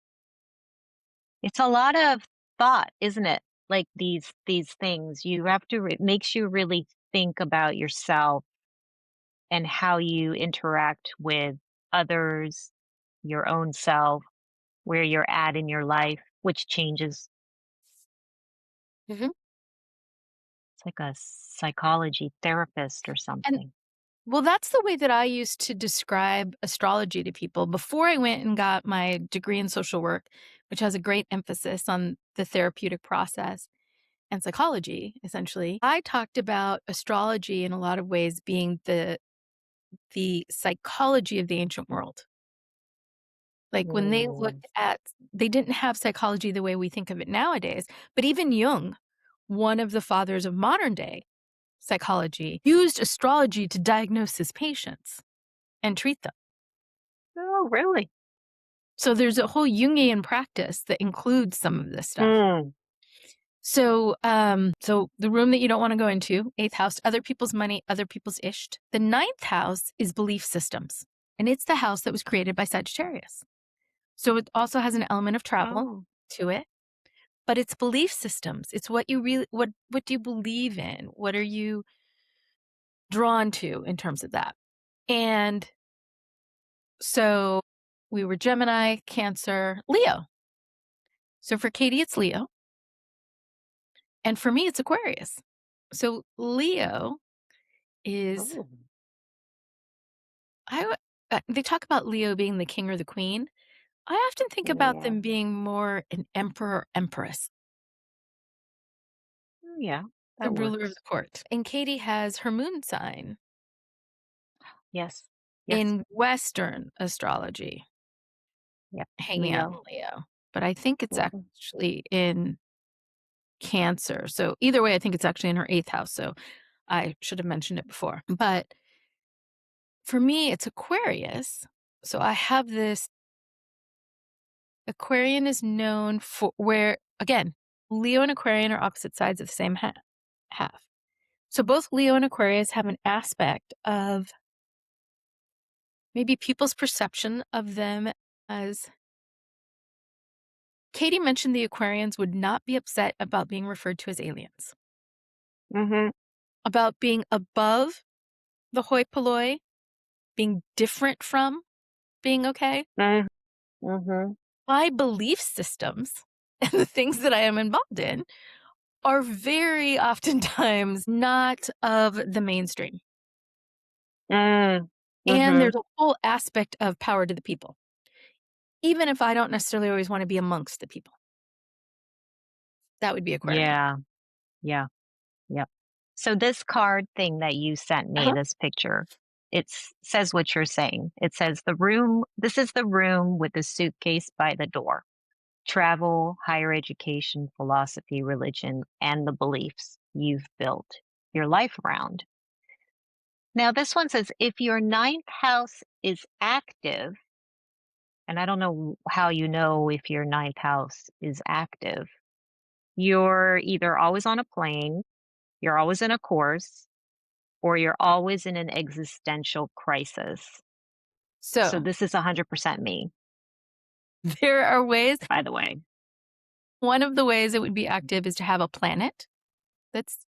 It's a lot of thought, isn't it? Like these things you have to it makes you really think about yourself and how you interact with others, your own self, where you're at in your life, which changes. Mhm. It's like a psychology therapist or And something. well, that's the way that I used to describe astrology to people before I went and got my degree in social work, which has a great emphasis on the therapeutic process and psychology, essentially. I talked about astrology in a lot of ways being the psychology of the ancient world. Like when they Mm. looked at they didn't have psychology the way we think of it nowadays, but even Jung, one of the fathers of modern day psychology, used astrology to diagnose his patients and treat them. Oh, really? So there's a whole Jungian practice that includes some of this stuff. Mm. So the room that you don't want to go into, eighth house, other people's money, other people's isht. The ninth house is belief systems, and it's the house that was created by Sagittarius. So it also has an element of travel Oh. to it, but it's belief systems. It's what you really what do you believe in? What are you drawn to in terms of that? And so we were Gemini, Cancer, Leo. So for Katie, it's Leo. And for me, it's Aquarius. So Leo is, Oh. I, they talk about Leo being the king or the queen. I often think about Yeah. them being more an emperor, empress, Yeah, the that ruler of the works. court. And Katie has her moon sign Yes. Yes. in Western astrology Yeah. hanging out Leo. in Leo. But I think it's Mhm. actually in Cancer. So either way, I think it's actually in her eighth house. So I should have mentioned it before. But for me, it's Aquarius. So I have this Aquarian is known for where, again, Leo and Aquarian are opposite sides of the same half. So both Leo and Aquarius have an aspect of maybe people's perception of them as Katie mentioned the Aquarians would not be upset about being referred to as aliens, Mhm. about being above the hoi polloi, being different from being okay. Mm. Mhm. My belief systems and the things that I am involved in are very oftentimes not of the mainstream. Mm. And there's Mhm. a whole aspect of power to the people, even if I don't necessarily always want to be amongst the people. That would be Aquarian. Yeah. Yeah. Yep. So this card thing that you sent me, Uh-huh. this picture, it says what you're saying. It says the room, this is the room with the suitcase by the door. Travel, higher education, philosophy, religion, and the beliefs you've built your life around. Now, this one says if your ninth house is active, and I don't know how you know if your ninth house is active, you're either always on a plane, you're always in a course, or you're always in an existential crisis. So So this is 100% me, there are ways. by the way. One of the ways it would be active is to have a planet that's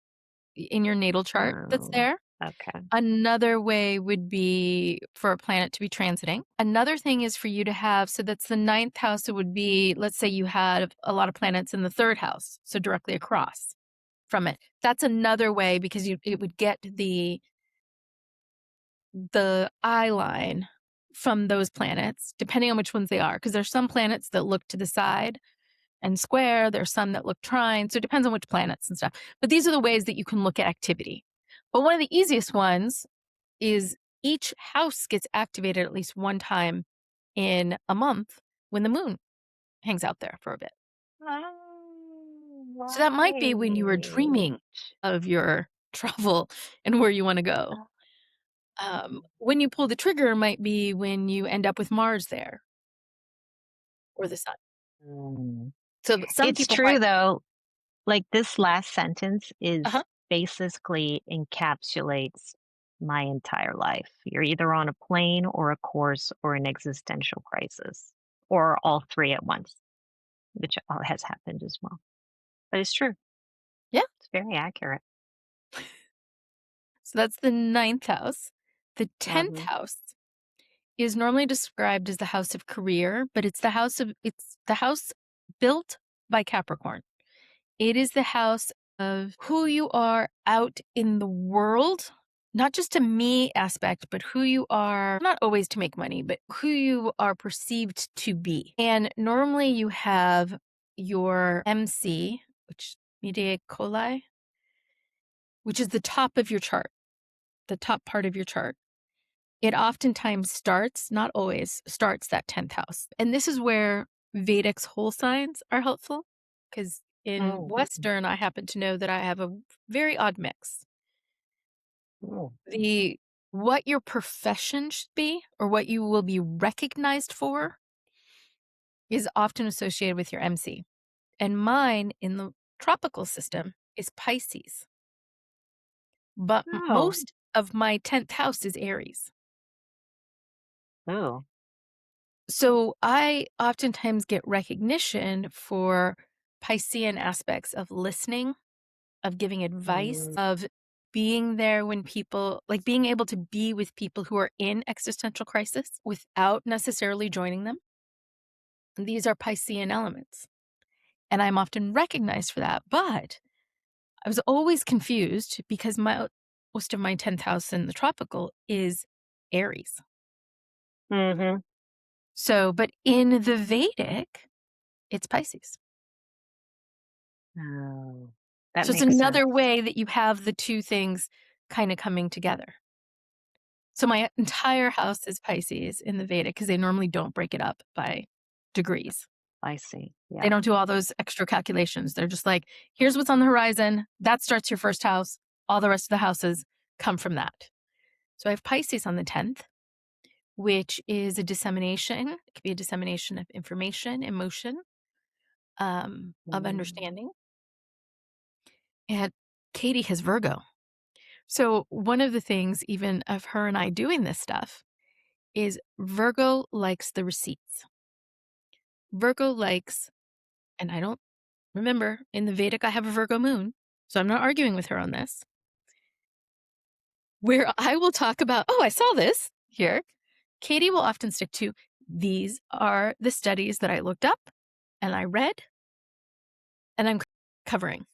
in your natal chart that's Oh, there. okay. Another way would be for a planet to be transiting. Another thing is for you to have, so that's the ninth house. It would be, let's say you had a lot of planets in the third house, so directly across from it. That's another way because it would get the eye line from those planets, depending on which ones they are. Because there's some planets that look to the side and square. There's some that look trine. So it depends on which planets and stuff. But these are the ways that you can look at activity. But one of the easiest ones is each house gets activated at least one time in a month when the moon hangs out there for a bit. Oh, So that might be when you were right. dreaming of your travel and where you want to go. When you pull the trigger might be when you end up with Mars there or the sun. Mm. So some It's people true might. though. Like this last sentence is Uh-huh. basically encapsulates my entire life. You're either on a plane or a course or an existential crisis, or all three at once, which has happened as well. But it's true. Yeah. It's very accurate. So that's the ninth house. The 10th Hmm. house is normally described as the house of career, but it's the house built by Capricorn. It is the house of who you are out in the world, not just a me aspect, but who you are, not always to make money, but who you are perceived to be. And normally you have your MC, which media coli, which is the top of your chart, the top part of your chart. It oftentimes starts, not always, starts that 10th house. And this is where Vedic's whole signs are helpful because in Oh, Western, I happen to know that I have a very odd mix. oh. The what your profession should be or what you will be recognized for is often associated with your MC. And mine in the tropical system is Pisces. But Oh, most of my 10th house is Aries. oh. So I oftentimes get recognition for Piscean aspects of listening, of giving advice, Mm, of being there when people, like being able to be with people who are in existential crisis without necessarily joining them. And these are Piscean elements. And I'm often recognized for that. But I was always confused because most of my 10th house in the tropical is Aries. mhm. So, but in the Vedic, it's Pisces. Oh, that So it's makes another sense. way that you have the two things kind of coming together. So my entire house is Pisces in the Vedic because they normally don't break it up by degrees. I see. They Yeah. don't do all those extra calculations. They're just like, here's what's on the horizon. That starts your first house. All the rest of the houses come from that. So I have Pisces on the 10th, which is a dissemination. It could be a dissemination of information, emotion, of Mm, understanding. And Katie has Virgo. So one of the things, even of her and I doing this stuff, is Virgo likes the receipts. Virgo likes, and I don't remember in the Vedic, I have a Virgo moon. So I'm not arguing with her on this, where I will talk about, oh, I saw this here. Katie will often stick to these are the studies that I looked up and I read and I'm covering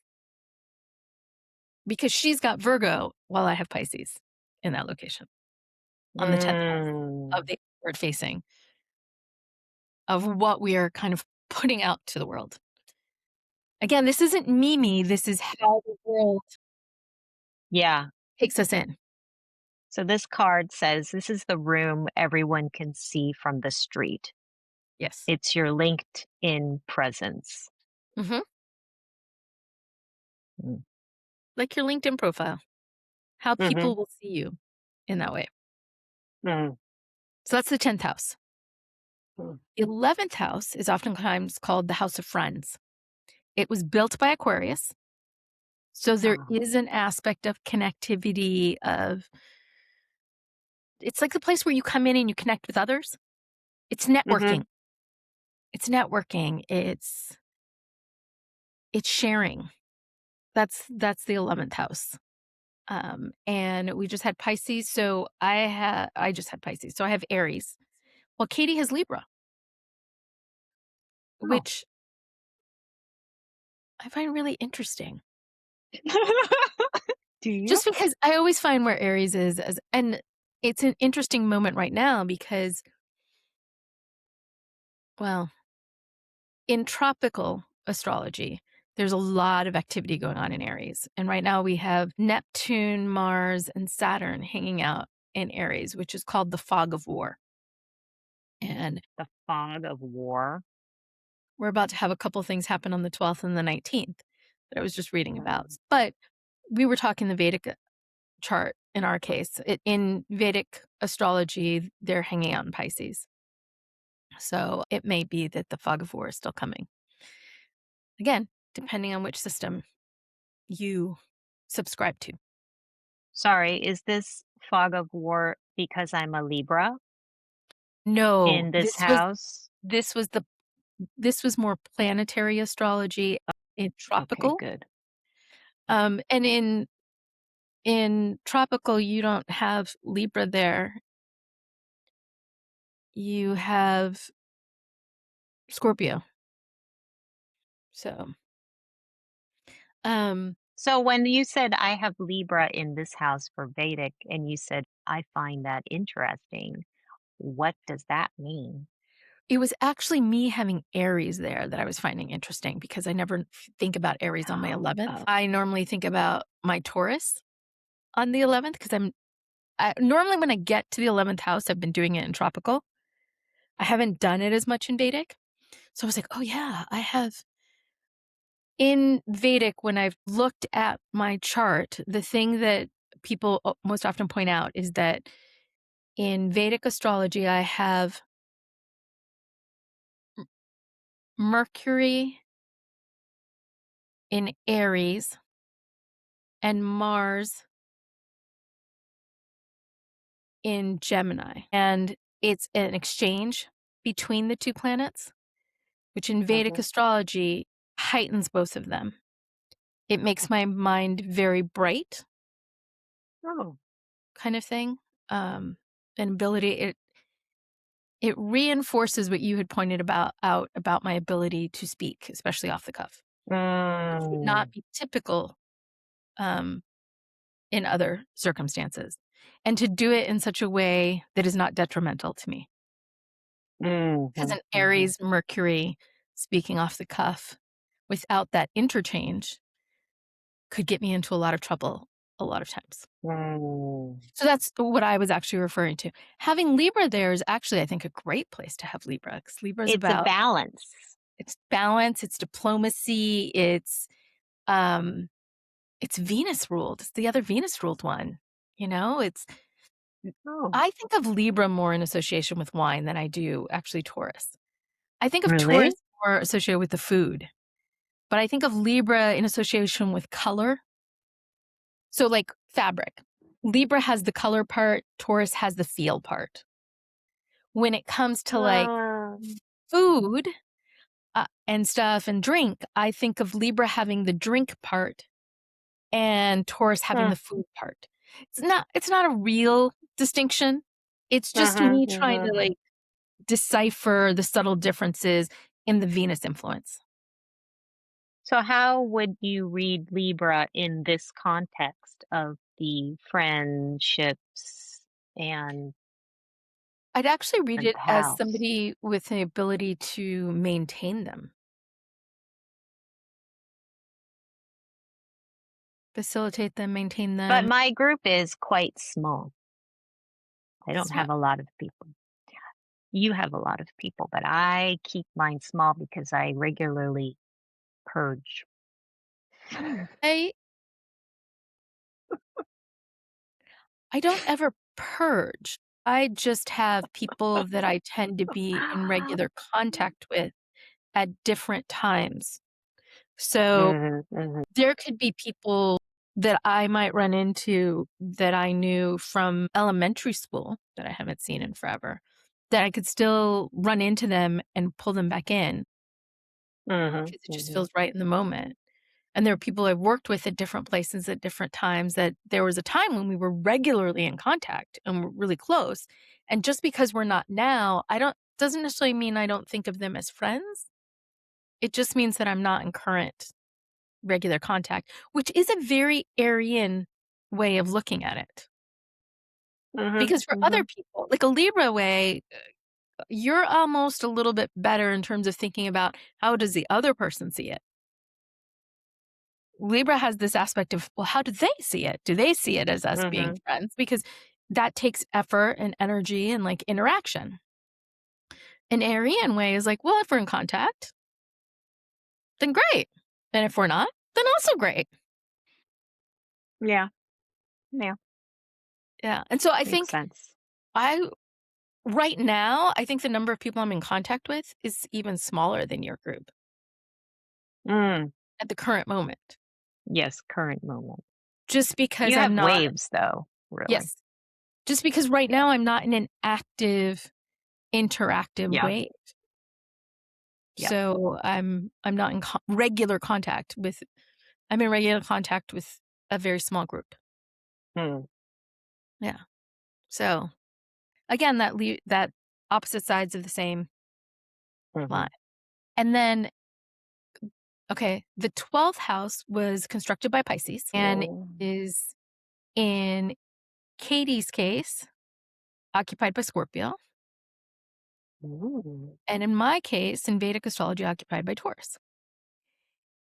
because she's got Virgo while I have Pisces in that location on the 10th house of mm. the word facing of what we are kind of putting out to the world. Again, this isn't me, this is how the world Yeah. takes us in. So this card says this is the room everyone can see from the street. Yes. It's your linked in presence. Mhm. Mm. Like your LinkedIn profile, how Mhm. people will see you in that way. Mm. So that's the 10th house. Mm. The 11th house is oftentimes called the house of friends. It was built by Aquarius, so there Oh. is an aspect of connectivity of it's like the place where you come in and you connect with others. It's Mhm. networking. It's networking. It's sharing. That's the 11th house. And we just had Pisces, so I just had Pisces, so I have Aries. Well, Katie has Libra, Oh. which I find really interesting. Do you? Just because I always find where Aries is as and it's an interesting moment right now because, well, in tropical astrology, there's a lot of activity going on in Aries. And right now we have Neptune, Mars, and Saturn hanging out in Aries, which is called the fog of war. And The fog of war. we're about to have a couple things happen on the 12th and the 19th that I was just reading about. Mm. But we were talking the Vedic chart in our case. In Vedic astrology, they're hanging out in Pisces. So it may be that the fog of war is still coming. Again, depending on which system you subscribe to. Sorry, is this fog of war because I'm a Libra No, in this house? this was the this was more planetary astrology in Okay, tropical. good. And in tropical, you don't have Libra there. You have Scorpio. So, um, So when you said I have Libra in this house for Vedic, and you said I find that interesting, what does that mean? it was actually me having Aries there that I was finding interesting because I never think about Aries on my 11th. Oh, I normally think about my Taurus on the 11th because normally when I get to the 11th house, I've been doing it in tropical. I haven't done it as much in Vedic. So I was like, oh yeah, I have in Vedic, when I've looked at my chart, the thing that people most often point out is that in Vedic astrology, I have Mercury in Aries and Mars in Gemini. And it's an exchange between the two planets, which in Vedic mhm. astrology heightens both of them. It makes my mind very bright, Oh, kind of thing. An ability, it reinforces what you had pointed out about my ability to speak, especially off the cuff, which would not mm, be typical um, in other circumstances, and to do it in such a way that is not detrimental to me. Because mhm, an mhm, Aries Mercury speaking off the cuff without that interchange could get me into a lot of trouble a lot of times. mm. So that's what I was actually referring to. Having Libra there is actually, I think, a great place to have Libra because Libra is It's a about balance. it's balance, it's diplomacy, um it's Venus ruled. It's the other Venus ruled one. You know, it's Oh, I think of Libra more in association with wine than I do actually Taurus. I think of Taurus really? more associated with the food, but I think of Libra in association with color. So like fabric. Libra has the color part, Taurus has the feel part. When it comes to like Um, food and stuff and drink, I think of Libra having the drink part and Taurus having huh, the food part. It's not a real distinction. It's just uh-huh, me trying uh-huh. to like decipher the subtle differences in the Venus influence. So how would you read Libra in this context of the friendships and I'd actually read and it as house? somebody with the ability to maintain them, facilitate them, maintain But them. my group is quite small. I don't So, have a lot of people. You have a lot of people, but I keep mine small because I regularly purge. I I don't ever purge. I just have people that I tend to be in regular contact with at different times. So Mhm, mhm, there could be people that I might run into that I knew from elementary school that I haven't seen in forever, that I could still run into them and pull them back in mhm, because it just mhm, feels right in the moment. And there are people I've worked with at different places at different times that there was a time when we were regularly in contact and we're really close. And just because we're not now, I don't doesn't necessarily mean I don't think of them as friends. It just means that I'm not in current regular contact, which is a very Aryan way of looking at it. mhm, Because for other mhm, people, like a Libra way, you're almost a little bit better in terms of thinking about how does the other person see it. Libra has this aspect of, well, how do they see it? Do they see it as us being mhm. friends? Because that takes effort and energy and like interaction. An Aryan way is like, well, if we're in contact, then great. And if we're not, then also great. Yeah, yeah. Yeah. And so I Makes think sense. I right now, I think the number of people I'm in contact with is even smaller than your group Mm, at the current moment. yes, current moment. Just because You I'm have not waves though, really. yes. Just because right now I'm not in an active, interactive Yeah, way. yeah. So I'm not in regular contact with I'm in regular contact with a very small group. Mm, Yeah. So again, that opposite sides of the same line. mhm. And then, okay, the 12th house was constructed by Pisces and Oh, is in Katie's case occupied by Scorpio, ooh. and in my case, in Vedic astrology, occupied by Taurus.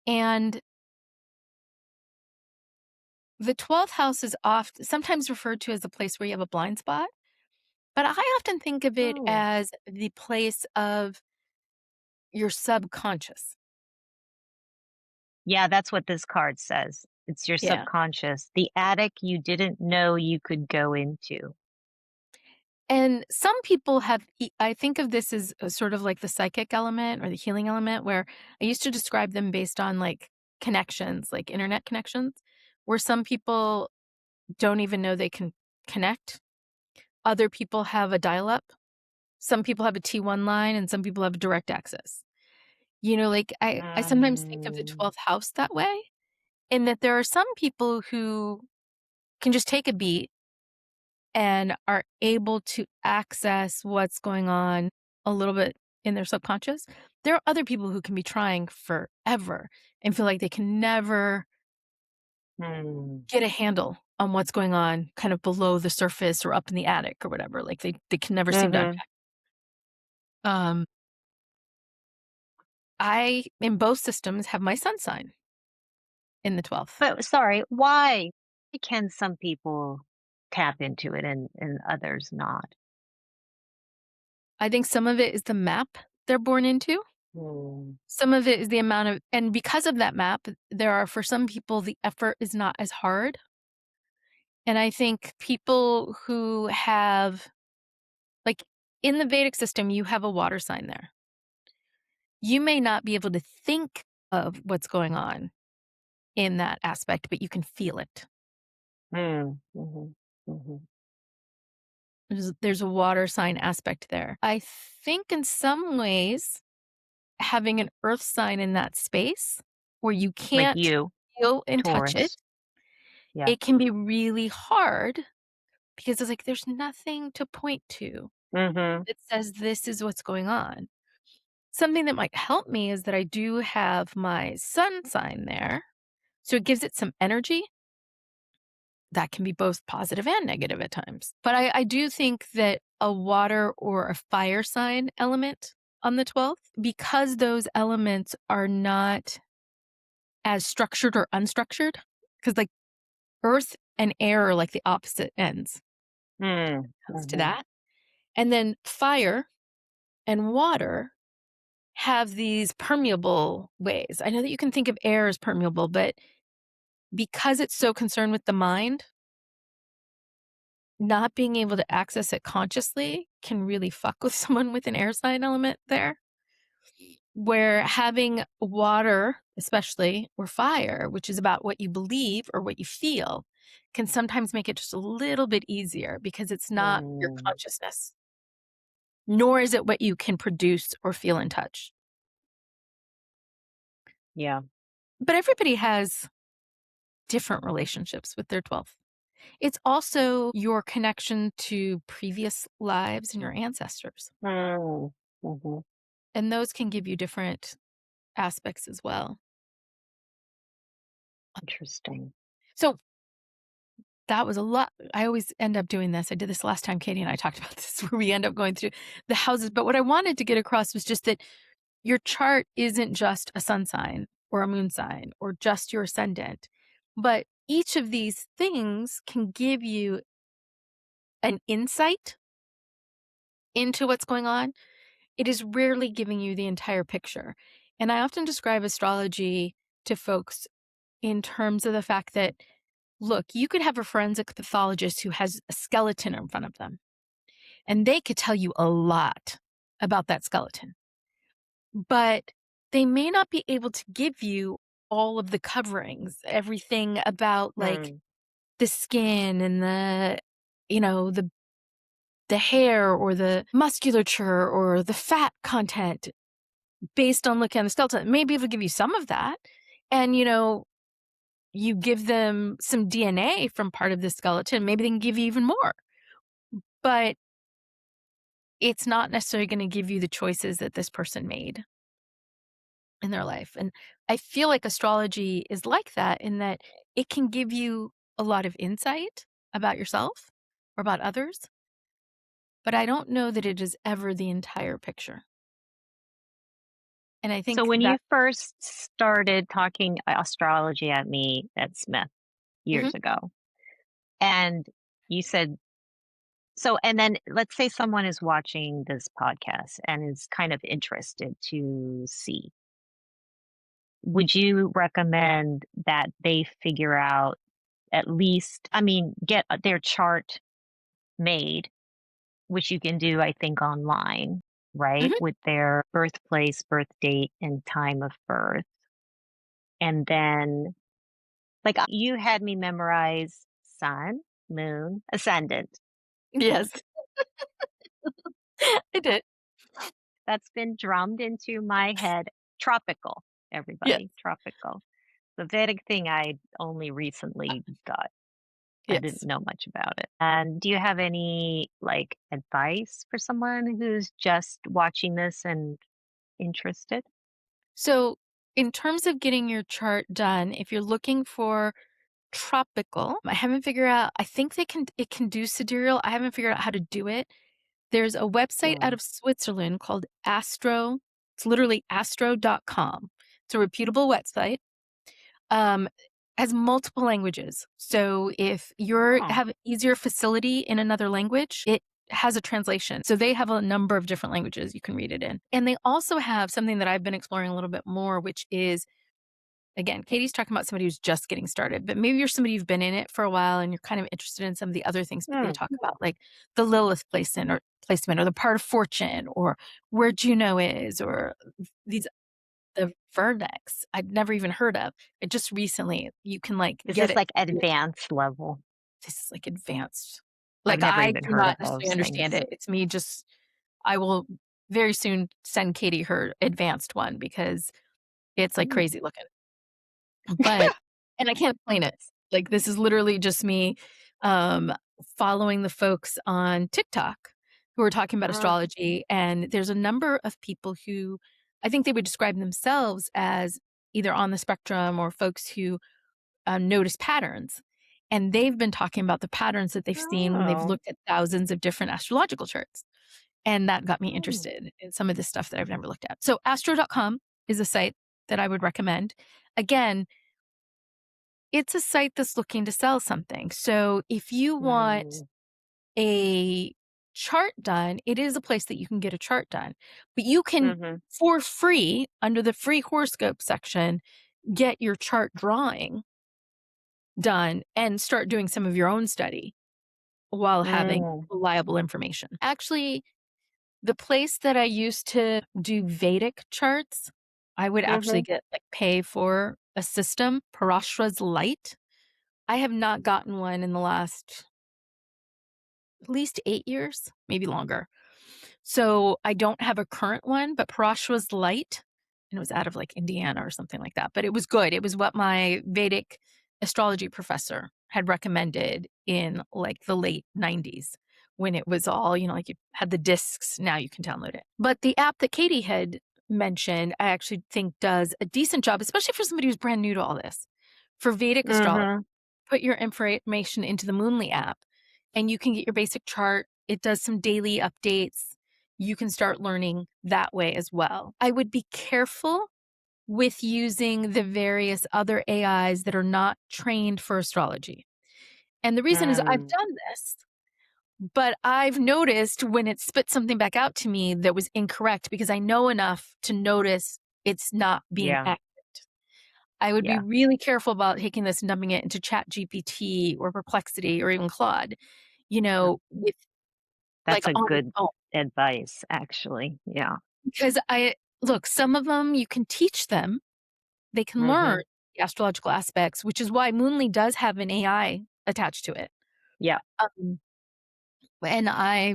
And the 12th house is oft sometimes referred to as a place where you have a blind spot, but I often think of it Oh. as the place of your subconscious. Yeah, that's what this card says. It's your Yeah. subconscious, the attic you didn't know you could go into. And some people have, I think of this as sort of like the psychic element or the healing element, where I used to describe them based on like connections, like internet connections, where some people don't even know they can connect. Other people have a dial up. Some people have a T1 line and some people have direct access. Like I sometimes think of the Mm, 12th house that way, in that there are some people who can just take a beat and are able to access what's going on a little bit in their subconscious. There are other people who can be trying forever and feel like they can never mm, get a handle on what's going on kind of below the surface or up in the attic or whatever. Like they can never seem to mhm. unpack. Um, I, in both systems, have my sun sign in the 12th. But sorry, why can some people tap into it and others not? I think some of it is the map they're born into. Mm, Some of it is the amount of, and because of that map, there are, for some people, the effort is not as hard. And I think people who have, like, in the Vedic system, you have a water sign there. You may not be able to think of what's going on in that aspect, but you can feel it. mhm, mhm. There's a water sign aspect there. I think in some ways, having an earth sign in that space where you Like can't you, feel and touch it, Taurus. Yeah. it can be really hard because it's like there's nothing to point to Mhm, that says this is what's going on. Something that might help me is that I do have my sun sign there. So it gives it some energy that can be both positive and negative at times. But I do think that a water or a fire sign element on the 12th, because those elements are not as structured or unstructured, because like earth and air are like the opposite ends when it comes to mhm, that. And then fire and water have these permeable ways. I know that you can think of air as permeable, but because it's so concerned with the mind, not being able to access it consciously can really fuck with someone with an air sign element there. Where having water, especially, or fire, which is about what you believe or what you feel, can sometimes make it just a little bit easier because it's not your mm. consciousness, nor is it what you can produce or feel and touch. Yeah. But everybody has different relationships with their 12th. It's also your connection to previous lives and your ancestors. Mm, mhm. And those can give you different aspects as well. Interesting. So that was a lot. I always end up doing this. I did this last time Katie and I talked about this, where we end up going through the houses. But what I wanted to get across was just that your chart isn't just a sun sign or a moon sign or just your ascendant, but each of these things can give you an insight into what's going on. It is rarely giving you the entire picture. And I often describe astrology to folks in terms of the fact that look, you could have a forensic pathologist who has a skeleton in front of them, and they could tell you a lot about that skeleton, but they may not be able to give you all of the coverings, everything about like Mm. the skin and the hair or the musculature or the fat content based on looking at the skeleton. Maybe it'll give you some of that. And, you give them some DNA from part of the skeleton, maybe they can give you even more. But it's not necessarily going to give you the choices that this person made in their life. And I feel like astrology is like that in that it can give you a lot of insight about yourself or about others, but I don't know that it is ever the entire picture. And I So think when you that first started talking astrology at me at Smith Mhm. years ago, and you said, so, and then let's say someone is watching this podcast and is kind of interested to see, would you recommend that they figure out at least, I mean, get their chart made, which you can do, I think, online, right? Mhm. With their birthplace, birth date, and time of birth. And then, like, you had me memorize sun, moon, ascendant. Yes, I did. That's been drummed into my head. Tropical, Yes, everybody, tropical. The Vedic thing I only recently got. I didn't yes. know much about it. And do you have any like advice for someone who's just watching this and interested? So, in terms of getting your chart done, if you're looking for tropical, I haven't figured out, I think it can do sidereal. I haven't figured out how to do it. There's a website out Mm. of Switzerland called it's literally astro.com. It's a reputable website. Um, has multiple languages. So if you're Oh. have easier facility in another language, it has a translation. So they have a number of different languages you can read it in. And they also have something that I've been exploring a little bit more, which is again, Katie's talking about somebody who's just getting started, but maybe you're somebody who's been in it for a while and you're kind of interested in some of the other things they Mm. talk about, like the Lilith placement or the part of fortune or where Juno is or these the Vernex I'd never even heard of. It just recently you can, like, Is get this it. like advanced level? This is, like, advanced. I've Like, never I even do heard of not those necessarily understand things. it. It's me just I will very soon send Katie her advanced one because it's, like, Mm. crazy looking. But and I can't explain it. Like, this is literally just me, um, following the folks on TikTok who are talking about Uh, astrology, and there's a number of people who I think they would describe themselves as either on the spectrum or folks who, notice patterns, and they've been talking about the patterns that they've seen when they've oh. looked at thousands of different astrological charts, and that got me Mm. interested in some of this stuff that I've never looked at. So astro.com is a site that I would recommend. Again, it's a site that's looking to sell something. So if you want Mm. a chart done, it is a place that you can get a chart done. But you can, Mhm. for free, under the free horoscope section, get your chart drawing done and start doing some of your own study while having Mm. reliable information. Actually, the place that I used to do Vedic charts, I would actually Mhm. get like pay for a system, Parashra's Light. I have not gotten one in the last at least 8 years, maybe longer. So, I don't have a current one, but Parash was light, and it was out of, like, Indiana or something like that, but it was good. It was what my Vedic astrology professor had recommended in, like, the late '90s when it was all, like, you had the discs, now you can download it. But the app that Katie had mentioned, I actually think does a decent job, especially for somebody who's brand new to all this. For Vedic astrology, Mhm. put your information into the Moonly app, and you can get your basic chart. It does some daily updates. You can start learning that way as well. I would be careful with using the various other AIs that are not trained for astrology. And the reason is I've Mm. done this, but I've noticed when it spit something back out to me that was incorrect because I know enough to notice it's not being Yeah. accurate. I would be Yeah. really careful about taking this and dumping it into Chat GPT or Perplexity or even Claude, Mm. with like That's a on its good own. advice, actually. Yeah. Because look, some of them you can teach them, they can learn Mhm. the astrological aspects, which is why Moonly does have an AI attached to it. Yeah. Um, and I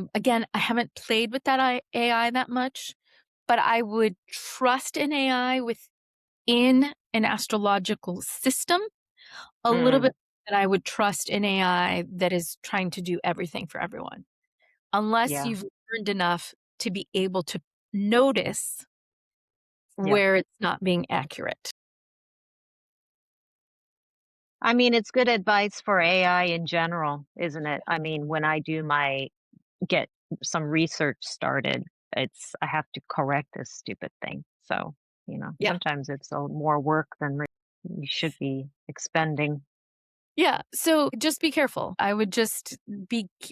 haven't played with that AI that much, but I would trust an AI within an astrological system a little Mm. bit than I would trust an AI that is trying to do everything for everyone, unless Yeah. you've learned enough to be able to notice Yeah. where it's not being accurate. I mean, it's good advice for AI in general, isn't it? I mean, when I do my get some research started, I have to correct this stupid thing. So, Yeah. sometimes it's more work than you should be expending. Yeah, so just be careful. I would just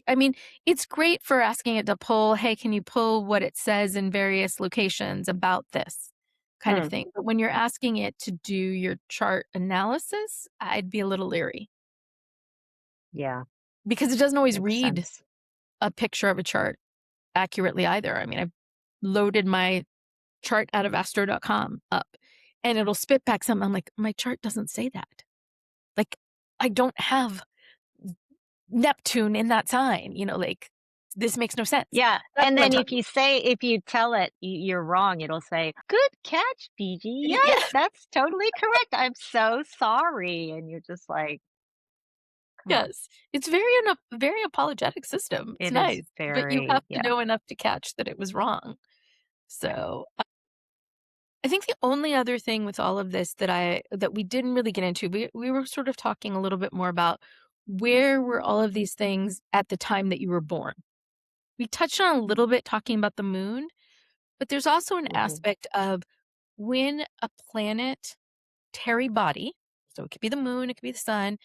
I mean, it's great for asking it to pull, "Hey, can you pull what it says in various locations about this?" kind of Hmm. thing. But when you're asking it to do your chart analysis, I'd be a little leery Yeah, because it doesn't always makes read sense. a picture of a chart accurately either. I mean, I've loaded my chart out of astro.com up and it'll spit back something. I'm like, "My chart doesn't say that." Like, I don't have Neptune in that sign, like, this makes no sense. Yeah, That's and what I'm then talking if you tell it you're wrong, it'll say, "Good catch, Fiji. Yeah, Yes, that's totally correct. I'm so sorry." And you're just like, "Come on." yes. It's very apologetic system. It's It is nice, but you have very, to yeah. know enough to catch that it was wrong. So, I think the only other thing with all of this that we didn't really get into, we were sort of talking a little bit more about where were all of these things at the time that you were born. We touched on a little bit talking about the moon, but there's also an Mhm. aspect of when a planetary body, so it could be the moon, it could be the sun,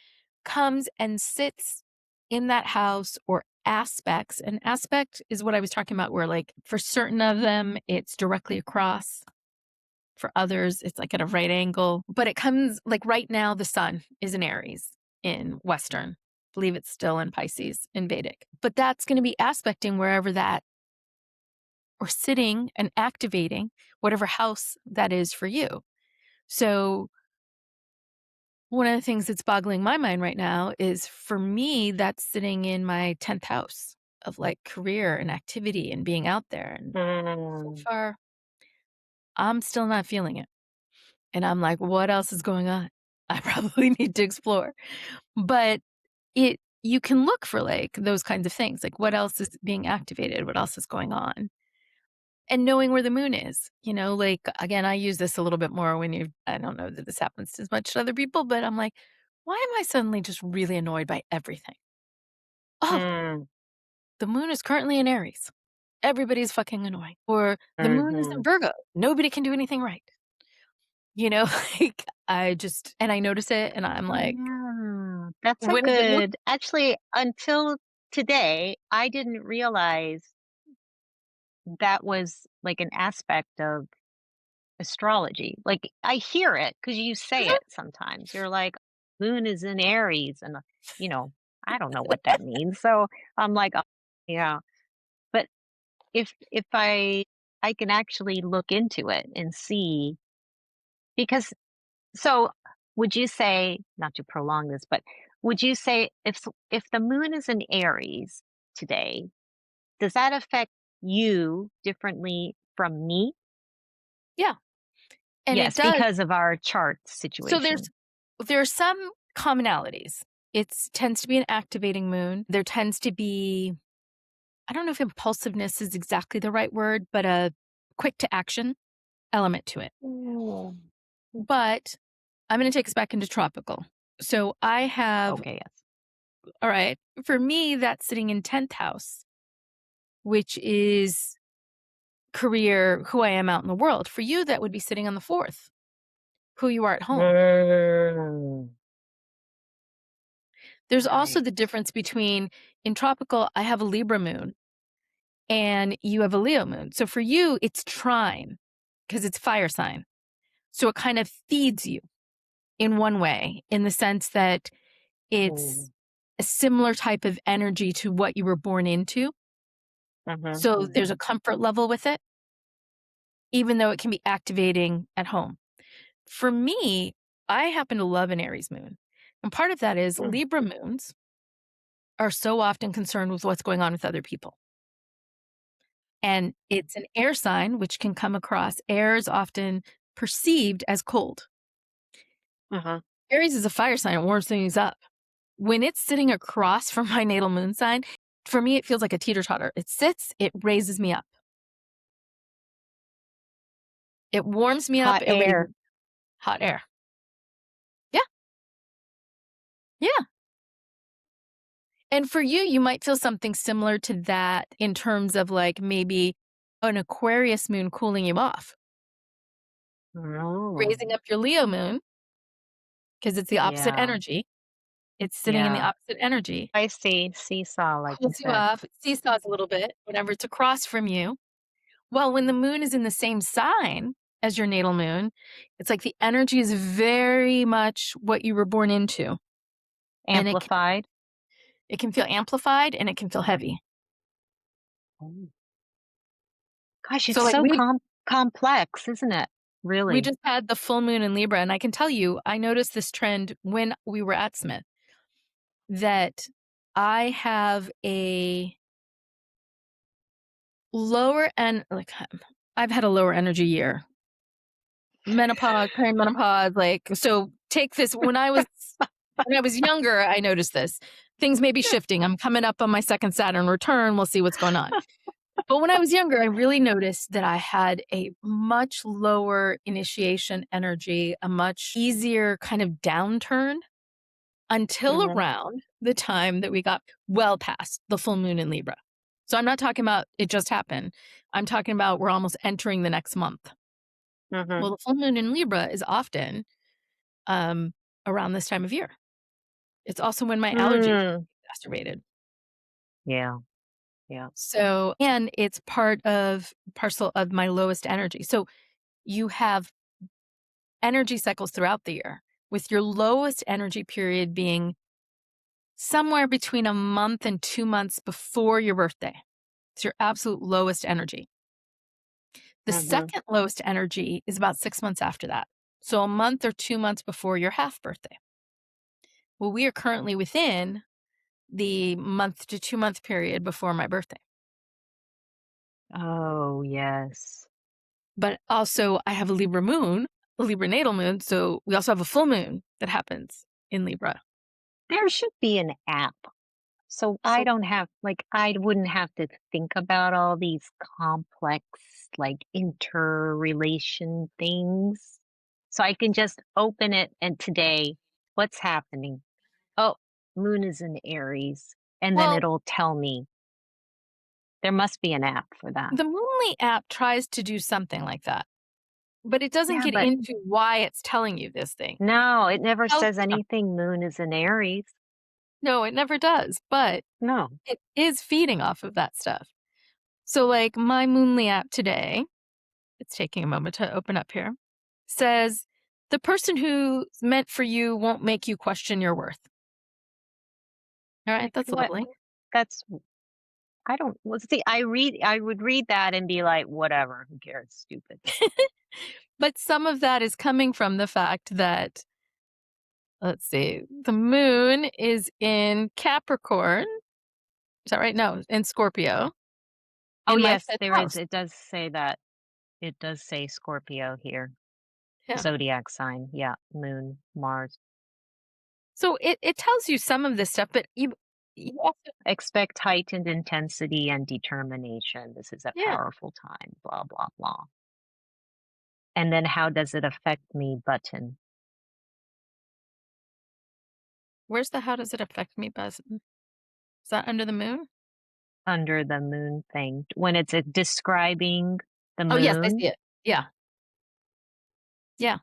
comes and sits in that house or aspects. An aspect is what I was talking about, where like for certain of them, it's directly across. For others, it's like at a right angle. But it comes like right now, the sun is in Aries in Western. I believe it's still in Pisces in Vedic. But that's going to be aspecting wherever that or sitting and activating whatever house that is for you. So one of the things that's boggling my mind right now is for me, that's sitting in my 10th house of like career and activity and being out there. And so Mm. far, I'm still not feeling it. And I'm like, what else is going on? I probably need to explore. But you can look for like those kinds of things, like what else is being activated? What else is going on? And knowing where the moon is, like again, I use this a little bit more I don't know that this happens as much to other people, but I'm like, why am I suddenly just really annoyed by everything? Oh, Mm. the moon is currently in Aries. Everybody's fucking annoying. Or the moon is in Mhm. Virgo. Nobody can do anything right. You know, like and I notice it and I'm like, Yeah, that's a when is it look? good actually, until today, I didn't realize that was, like, an aspect of astrology. Like, I hear it because you say Mhm. it sometimes. You're like, "Moon is in Aries," and, you know, I don't know what that means, so I'm like, "Oh, yeah." But if I can actually look into it and see because so, would you say, not to prolong this, but would you say if the moon is in Aries today, does that affect you differently from me? Yeah, and it Yes, does. because of our chart So situation. there are some commonalities. It tends to be an activating moon. There tends to be, I don't know if impulsiveness is exactly the right word, but a quick to action element to it. Mm. But I'm going to take us back into tropical. So I have, Okay, yes. all right, for me, that's sitting in 10th house, which is career, who I am out in the world. For you, that would be sitting on the fourth, who you are at home. Mm, There's also right. the difference between in tropical, I have a Libra moon and you have a Leo moon. So for you, it's trine because it's fire sign. So it kind of feeds you. in one way, in the sense that it's Mm. a similar type of energy to what you were born into. Mhm, So there's a mhm, comfort level with it, even though it can be activating at home. For me, I happen to love an Aries moon. And part of that is mm, Libra moons are so often concerned with what's going on with other people. And it's an air sign, which can come across. Air is often perceived as cold. uh-huh. Aries is a fire sign, it warms things up. When it's sitting across from my natal moon sign, for me, it feels like a teeter totter. It sits, it raises me up. It warms me up, Hot it raises air. hot air. Yeah, yeah. And for you, you might feel something similar to that in terms of like maybe an Aquarius moon cooling you off, Oh, raising up your Leo moon because it's the opposite yeah, energy. It's sitting in the yeah. opposite energy, I see, seesaw, like you cools you said. off, it seesaws a little bit whenever it's across from you. Well, when the moon is in the same sign as your natal moon, it's like the energy is very much what you were born into, and Amplified. it can feel amplified and it can feel heavy. Oh. Gosh, So, it's like, so complex, isn't it? we Really? just had the full moon in Libra, and I can tell you, I noticed this trend when we were at Smith, that I have a lower and like, I've had a lower energy year. Menopause, perimenopause, like, so take this when I was younger, I noticed this. Things may be shifting. I'm coming up on my second Saturn return. We'll see what's going on. But when I was younger, I really noticed that I had a much lower initiation energy, a much easier kind of downturn until Mhm, around the time that we got well past the full moon in Libra. So I'm not talking about it just happened. I'm talking about we're almost entering the next month. mhm. Well, the full moon in Libra is often um, around this time of year. It's also when my allergies Mm. exacerbated. Yeah, yeah. So, and it's parcel of my lowest energy. So you have energy cycles throughout the year, with your lowest energy period being somewhere between a month and 2 months before your birthday. It's your absolute lowest energy. The Mhm. second lowest energy is about 6 months after that. So a month or 2 months before your half birthday. Well, we are currently within the month to 2 month period before my birthday. Oh, yes. But also, I have a Libra natal moon. So we also have a full moon that happens in Libra. There should be an app, so I So, don't have like, I wouldn't have to think about all these complex, like, interrelation things. So I can just open it and today, what's happening? Oh, moon is in Aries, and then well, it'll tell me. There must be an app for that. the Moonly app tries to do something like that, but it doesn't Yeah, get but into why it's telling you this thing. no, it never Tells says you something. anything moon is in Aries. No, it never does, but No. it is feeding off of that stuff. So, like my Moonly app today, it's taking a moment to open up here, says the person who's meant for you won't make you question your worth. All right, Like, that's what? lovely. That's I don't well, see, I would read that and be like, "Whatever, who cares? Stupid." But some of that is coming from the fact that, let's see, the moon is in Capricorn. Is that right? No, in Scorpio, Oh, in my yes, fifth there is. house. It does say that. It does say Scorpio here. Yeah. Zodiac sign. Yeah, moon, Mars. So it tells you some of this stuff, but you also, Expect heightened intensity and determination. This is a yeah. powerful time, blah, blah, blah. And then how does it affect me button Where's the how does it affect me button? Is that under the moon? under the moon thing. When it's describing the Oh, yes, I moon, see it. Yeah. Yeah.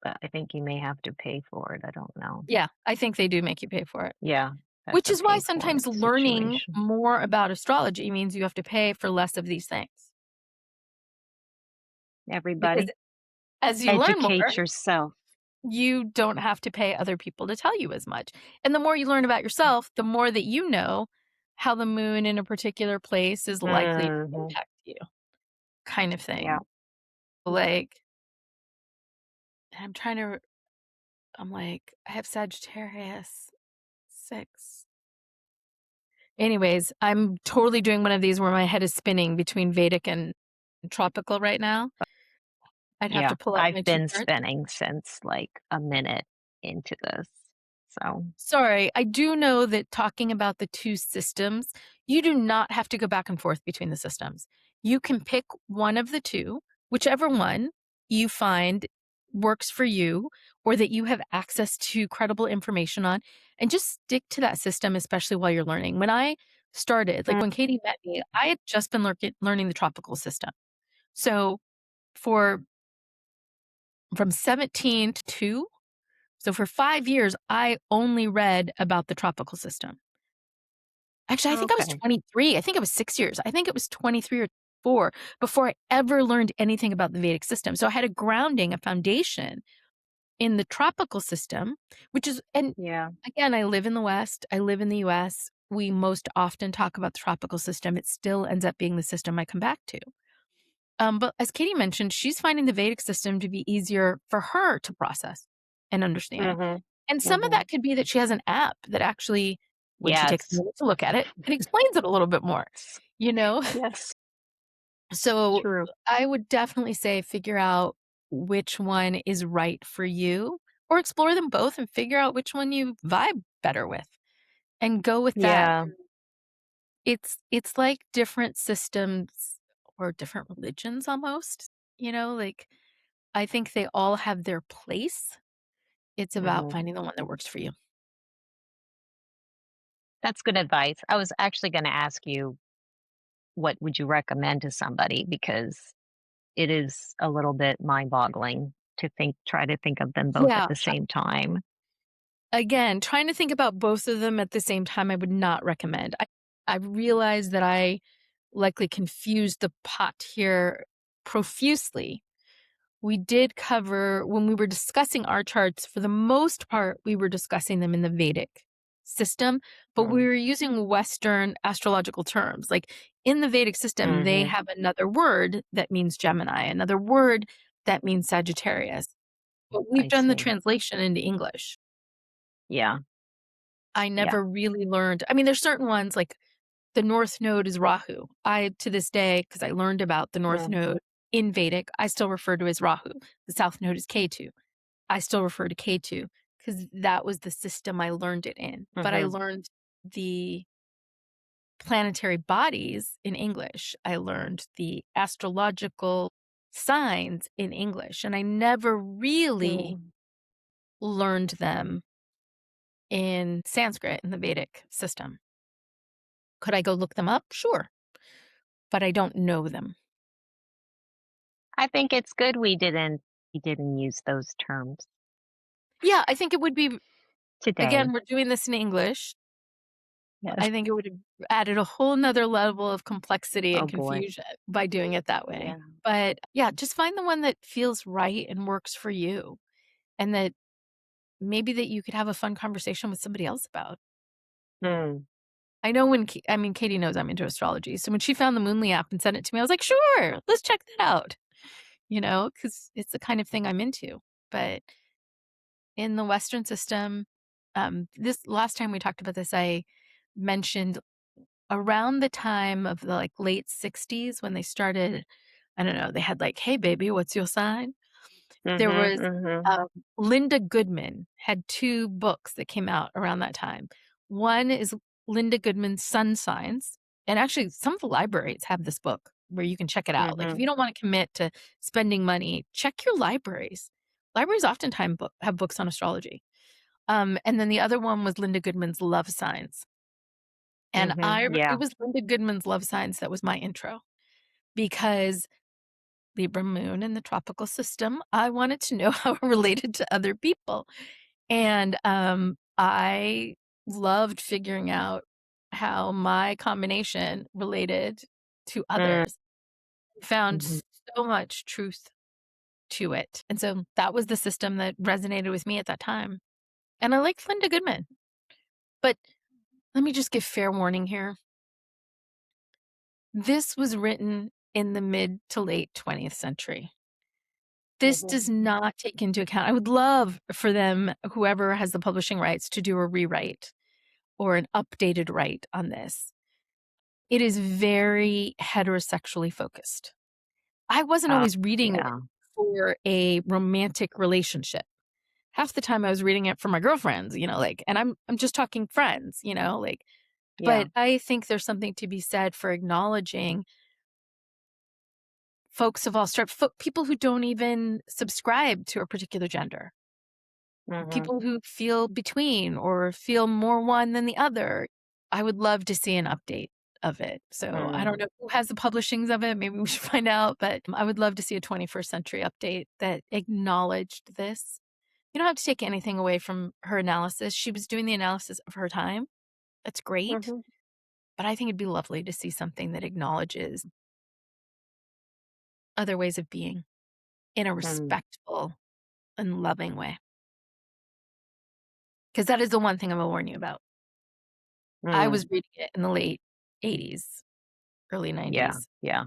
but I think you may have to pay for it. I don't know. Yeah. I think they do make you pay for it. Yeah, that's Which a is why pay for it sometimes learning situation. more about astrology means you have to pay for less of these things. Because Everybody, as you learn more, educate yourself. you don't have to pay other people to tell you as much. And the more you learn about yourself, the more that you know how the moon in a particular place is likely to Mhm. impact you, kind of Yeah. thing. Like, I'm trying to, I'm like, I have Sagittarius 6. Anyways, I'm totally doing one of these where my head is spinning between Vedic and tropical right now. I'd have Yeah. to pull up I've my 2 been charts. spinning since, like, a minute into this. So Sorry, I do know that talking about the 2 systems, you do not have to go back and forth between the systems. You can pick one of the 2, whichever one you find works for you or that you have access to credible information on, and just stick to that system, especially while you're learning. When I started, like Mm. when Katie met me, I had just been learning the tropical system. So for from 17 to 2, so for 5 years, I only read about the tropical system. Actually, I think I was Okay. 23. I think it was 6 years. I think it was 23 or 4 before I ever learned anything about the Vedic system. So I had a grounding, a foundation in the tropical system, which is, and Yeah. again, I live in the West, I live in the US. We most often talk about the tropical system. It still ends up being the system I come back to. But as Katie mentioned, she's finding the Vedic system to be easier for her to process and understand. Mhm. And some of Mhm. that could be that she has an app that actually, when she takes a Yes. minute to look at it, it explains it a little bit more, S you know? Yes. So True. I would definitely say figure out which one is right for you or explore them both and figure out which one you vibe better with and go with that. Yeah. It's like different systems or different religions almost, like I think they all have their place. It's about Mhm. finding the one that works for you. That's good advice. I was actually gonna ask you, what would you recommend to somebody? Because it is a little bit mind-boggling to try to think of them both at Yeah. the same time. Again, trying to think about both of them at the same time, I would not recommend. I realize that I likely confused the pot here profusely. We did cover, when we were discussing our charts, for the most part, we were discussing them in the Vedic system, but we Mm. were using Western astrological terms. Like in the Vedic system, they Mhm. have another word that means Gemini, another word that means Sagittarius. But we've I done the see. translation into English. Yeah. I Yeah. never really learned. I mean, there's certain ones like the North Node is Rahu. I, to this day, because I learned about the North Mm. Node in Vedic, I still refer to as Rahu. The South Node is Ketu. I still refer to K2 because that was the system I learned it in. But I Mhm. learned the planetary bodies in English. I learned the astrological signs in English, and I never really Mm. learned them in Sanskrit in the Vedic system. Could I go look them up? Sure, but I don't know them. I think it's good we didn't use those terms Yeah, I think it would be, today. again, we're doing this in English. Yes. I think it would have added a whole 'nother level of complexity Oh, and boy. confusion by doing it that way. Yeah. But, yeah, just find the one that feels right and works for you, and that maybe that you could have a fun conversation with somebody else about. Mm. I know when K I mean, Katie knows I'm into astrology, so when she found the Moonly app and sent it to me, I was like, "Sure, let's check that out," because it's the kind of thing I'm into. But in the Western system, this last time we talked about this, I mentioned around the time of the, like, late '60s when they started, I don't know, they had, like, "Hey, baby, what's your sign?" There Mhm. was, Mhm. um Linda Goodman had 2 books that came out around that time. One is Linda Goodman's Sun Signs, and actually some of the libraries have this book where you can check it out. Like, if Mhm. you don't wanna commit to spending money, check your libraries. Libraries oftentimes have books on astrology. And then the other one was Linda Goodman's Love Signs. And Mhm. it Yeah. was Linda Goodman's Love Signs that was my intro because Libra moon in the tropical system, I wanted to know how it related to other people. And I loved figuring out how my combination related to Mm. others. Found Mhm. so much truth to it. And so that was the system that resonated with me at that time. And I liked Linda Goodman. But let me just give fair warning here. This was written in the mid to late 20th century. This Mhm. does not take into account, I would love for them, whoever has the publishing rights, to do a rewrite or an updated write on this. It is very heterosexually focused. I wasn't Uh, always reading it yeah. for a romantic relationship. Half the time I was reading it for my girlfriends, and I'm just talking friends, Yeah. but I think there's something to be said for acknowledging folks of all stripes, people who don't even subscribe to a particular gender, Mhm. people who feel between or feel more one than the other. I would love to see an update of it. So I Mm. don't know who has the publishings of it. Maybe we should find out, but I would love to see a 21st century update that acknowledged this. You don't have to take anything away from her analysis. She was doing the analysis of her time. That's great. Mhm. But I think it'd be lovely to see something that acknowledges other ways of being in a Mm. respectful and loving way. Because that is the one thing I will warn you about. I was Mm. reading it in the late '80s, early Yeah. '90s, Yeah.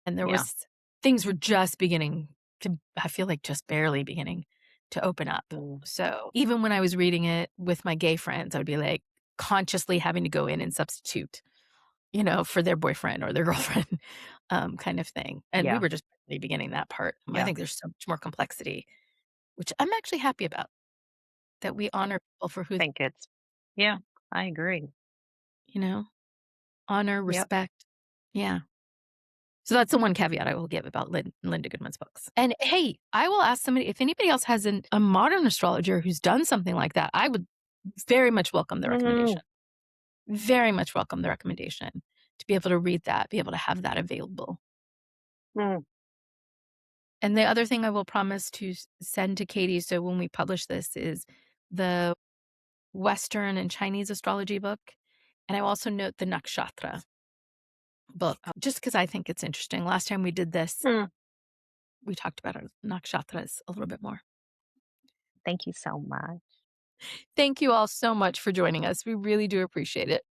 and there Yeah. was things were just beginning to, I feel like just barely beginning to open up. Mm. So even when I was reading it with my gay friends, I would be like consciously having to go in and substitute, for their boyfriend or their girlfriend, kind of thing. And we Yeah. were just barely beginning that part. I Yeah. think there's so much more complexity, which I'm actually happy about, that we honor people for who, Think it's yeah, I agree. you know, honor, Yep. respect. Yeah. So that's the one caveat I will give about Linda Goodman's books. And hey, I will ask somebody if anybody else has a modern astrologer who's done something like that. I would very much welcome the Mm. recommendation. Very much welcome the recommendation to be able to read that, be able to have that available. Mm. And the other thing I will promise to send to Katie, so when we publish this, is the Western and Chinese astrology book. And I will also note the nakshatra book, just because I think it's interesting. Last time we did this, Mm. we talked about our nakshatras a little bit more. Thank you so much. Thank you all so much for joining us. We really do appreciate it.